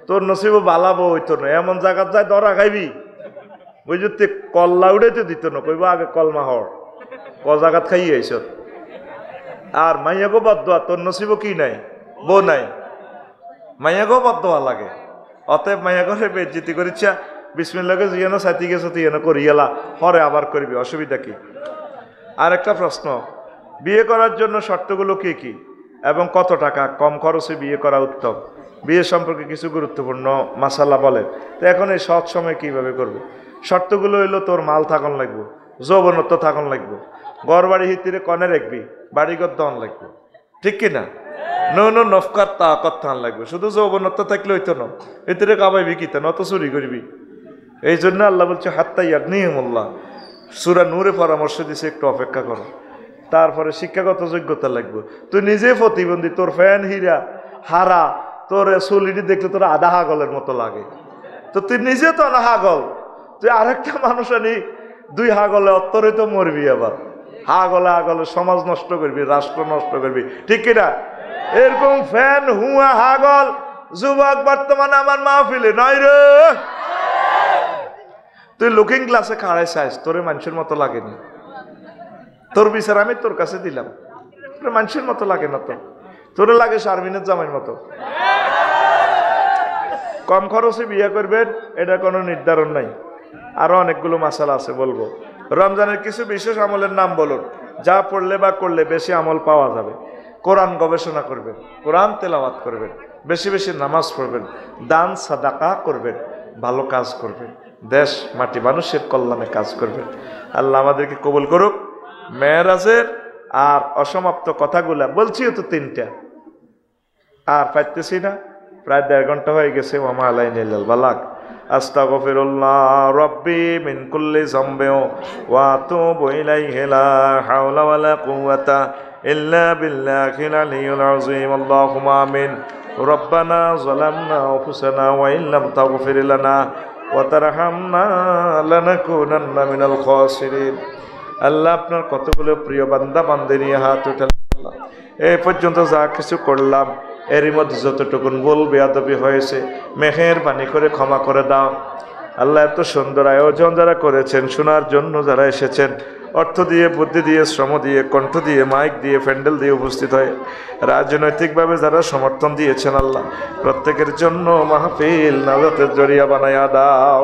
তোর নসিবও বালাবো হইতো না। এমন জায়গার যায় দরা খাইবি, বুঝতে কল্লা উড়াইতে দিত না, কইব আগে কলমা হর ক জায়গাত খাইয়ে আইস। আর মাইয়াগো বদোয়া, তোর নসিবও কি নাই, বউ নাই, মাইয়াগো বদোয়া লাগে। অতএব মাইয়াগো বেজ্জিতি করিচ্ছা, বিসমিল্লাহকে যেন সাথী গেছো তুই এনে করি এলা, পরে আবার করবি, অসুবিধা কি? আর একটা প্রশ্ন, বিয়ে করার জন্য শর্তগুলো কি কি এবং কত টাকা কম খরচে বিয়ে করা উত্তম, বিয়ে সম্পর্কে কিছু গুরুত্বপূর্ণ মাসালা বলে। তো এখন এই সৎ সময় কিভাবে করবে? শর্তগুলো হইলো তোর মাল থাকন লাগবে, যৌবনত্ব থাকন লাগবে, ঘর বাড়ি হিতিরে কনে রাখবি, বাড়িঘর দন লাগবে, ঠিক কিনা? নো নফকার তা কথান লাগবে। শুধু যৌবনত্ব থাকলে হইতো না, হিতিরে কাবাইবি কিতা নত চুরি করবি। এই জন্য আল্লাহ বলছে হাত্তাইয়ার নিয়মুল্লাহ, সূরা নূরে পরামর্শ দিছে একটু অপেক্ষা করো। তারপরে শিক্ষাগত যোগ্যতা লাগবে। তুই নিজে প্রতিবন্ধী, তোর ফ্যান হীরা হারা, তোর চুলিটি দেখলে তোর আধা হাগলের মতো লাগে, তো তুই নিজে তো না হাগল, তুই আরেকটা মানুষ আনি 2 হাগলে অত্তরে তো মরবি। আবার হাগলে সমাজ নষ্ট করবি, রাষ্ট্র নষ্ট করবি, ঠিক কিনা? এরকম ফ্যান হুয়া হাগল যুবক বর্তমানে আমার মাহফিলে নয় রে। তুই লুকিং গ্লাসে খাড়াই চাইস, তোরে মানুষের মতো লাগেনি। তোর বিচার আমি তোর কাছে দিলাম, তোর মানুষের মতো লাগে না, তোরে লাগে শারমিনের জামাইয়ের মতো। কম খরচে বিয়ে করবেন এটা কোনো নির্ধারণ নাই, আরো অনেকগুলো মাসালা আছে বলবো। রমজানের কিছু বিশেষ আমলের নাম বলুন, যা পড়লে বা করলে বেশি আমল পাওয়া যাবে। কোরআন গবেষণা করবেন, কোরআন তেলাওয়াত করবেন, বেশি বেশি নামাজ পড়বেন, দান সাদাকা করবেন, ভালো কাজ করবেন, দেশ মাটি মানুষের কল্যাণে কাজ করবেন। আল্লাহ আমাদেরকে কবুল করুক। মেরাজের আর অসমাপ্ত কথাগুলা বলছিও তো 3টা, আর পাইতেছি না, প্রায় 1.5 ঘন্টা হয়ে গেছে। ওমা আলাইনাল বালাগ। আস্তাগফিরুল্লাহ রাব্বি মিন কুল্লি যামবি ওয়া আতুবু ইলাইহি লা হাওলা ওয়ালা কুওয়াতা ইল্লা বিল্লাহিল আলিয়্যিল আযীম। আল্লাহুম্মা আমিন। রব্বানা যালামনা আনফুসানা ওয়া ইল্লাম তাগফির লানা ওয়া তারহামনা লানাকুনান্না মিনাল খাসিরিন। আল্লাহ আপনার কতগুলো প্রিয় বান্দা বান্দী নিয়ে হাত উঠালেন। এই পর্যন্ত যা কিছু করলাম এরই মধ্যে যতটুকুন ভুল বেয়াদবি হয়েছে মেহেরবানি করে ক্ষমা করে দাও। আল্লাহ এত সুন্দর আয়োজন যারা করেছেন, শোনার জন্য যারা এসেছেন, অর্থ দিয়ে, বুদ্ধি দিয়ে, শ্রম দিয়ে, কণ্ঠ দিয়ে, মাইক দিয়ে, প্যান্ডেল দিয়ে উপস্থিত হয়ে রাজনৈতিকভাবে যারা সমর্থন দিয়েছেন, আল্লাহ প্রত্যেকের জন্য মাহফিল নাজাতের জরিয়া বানায়া দাও।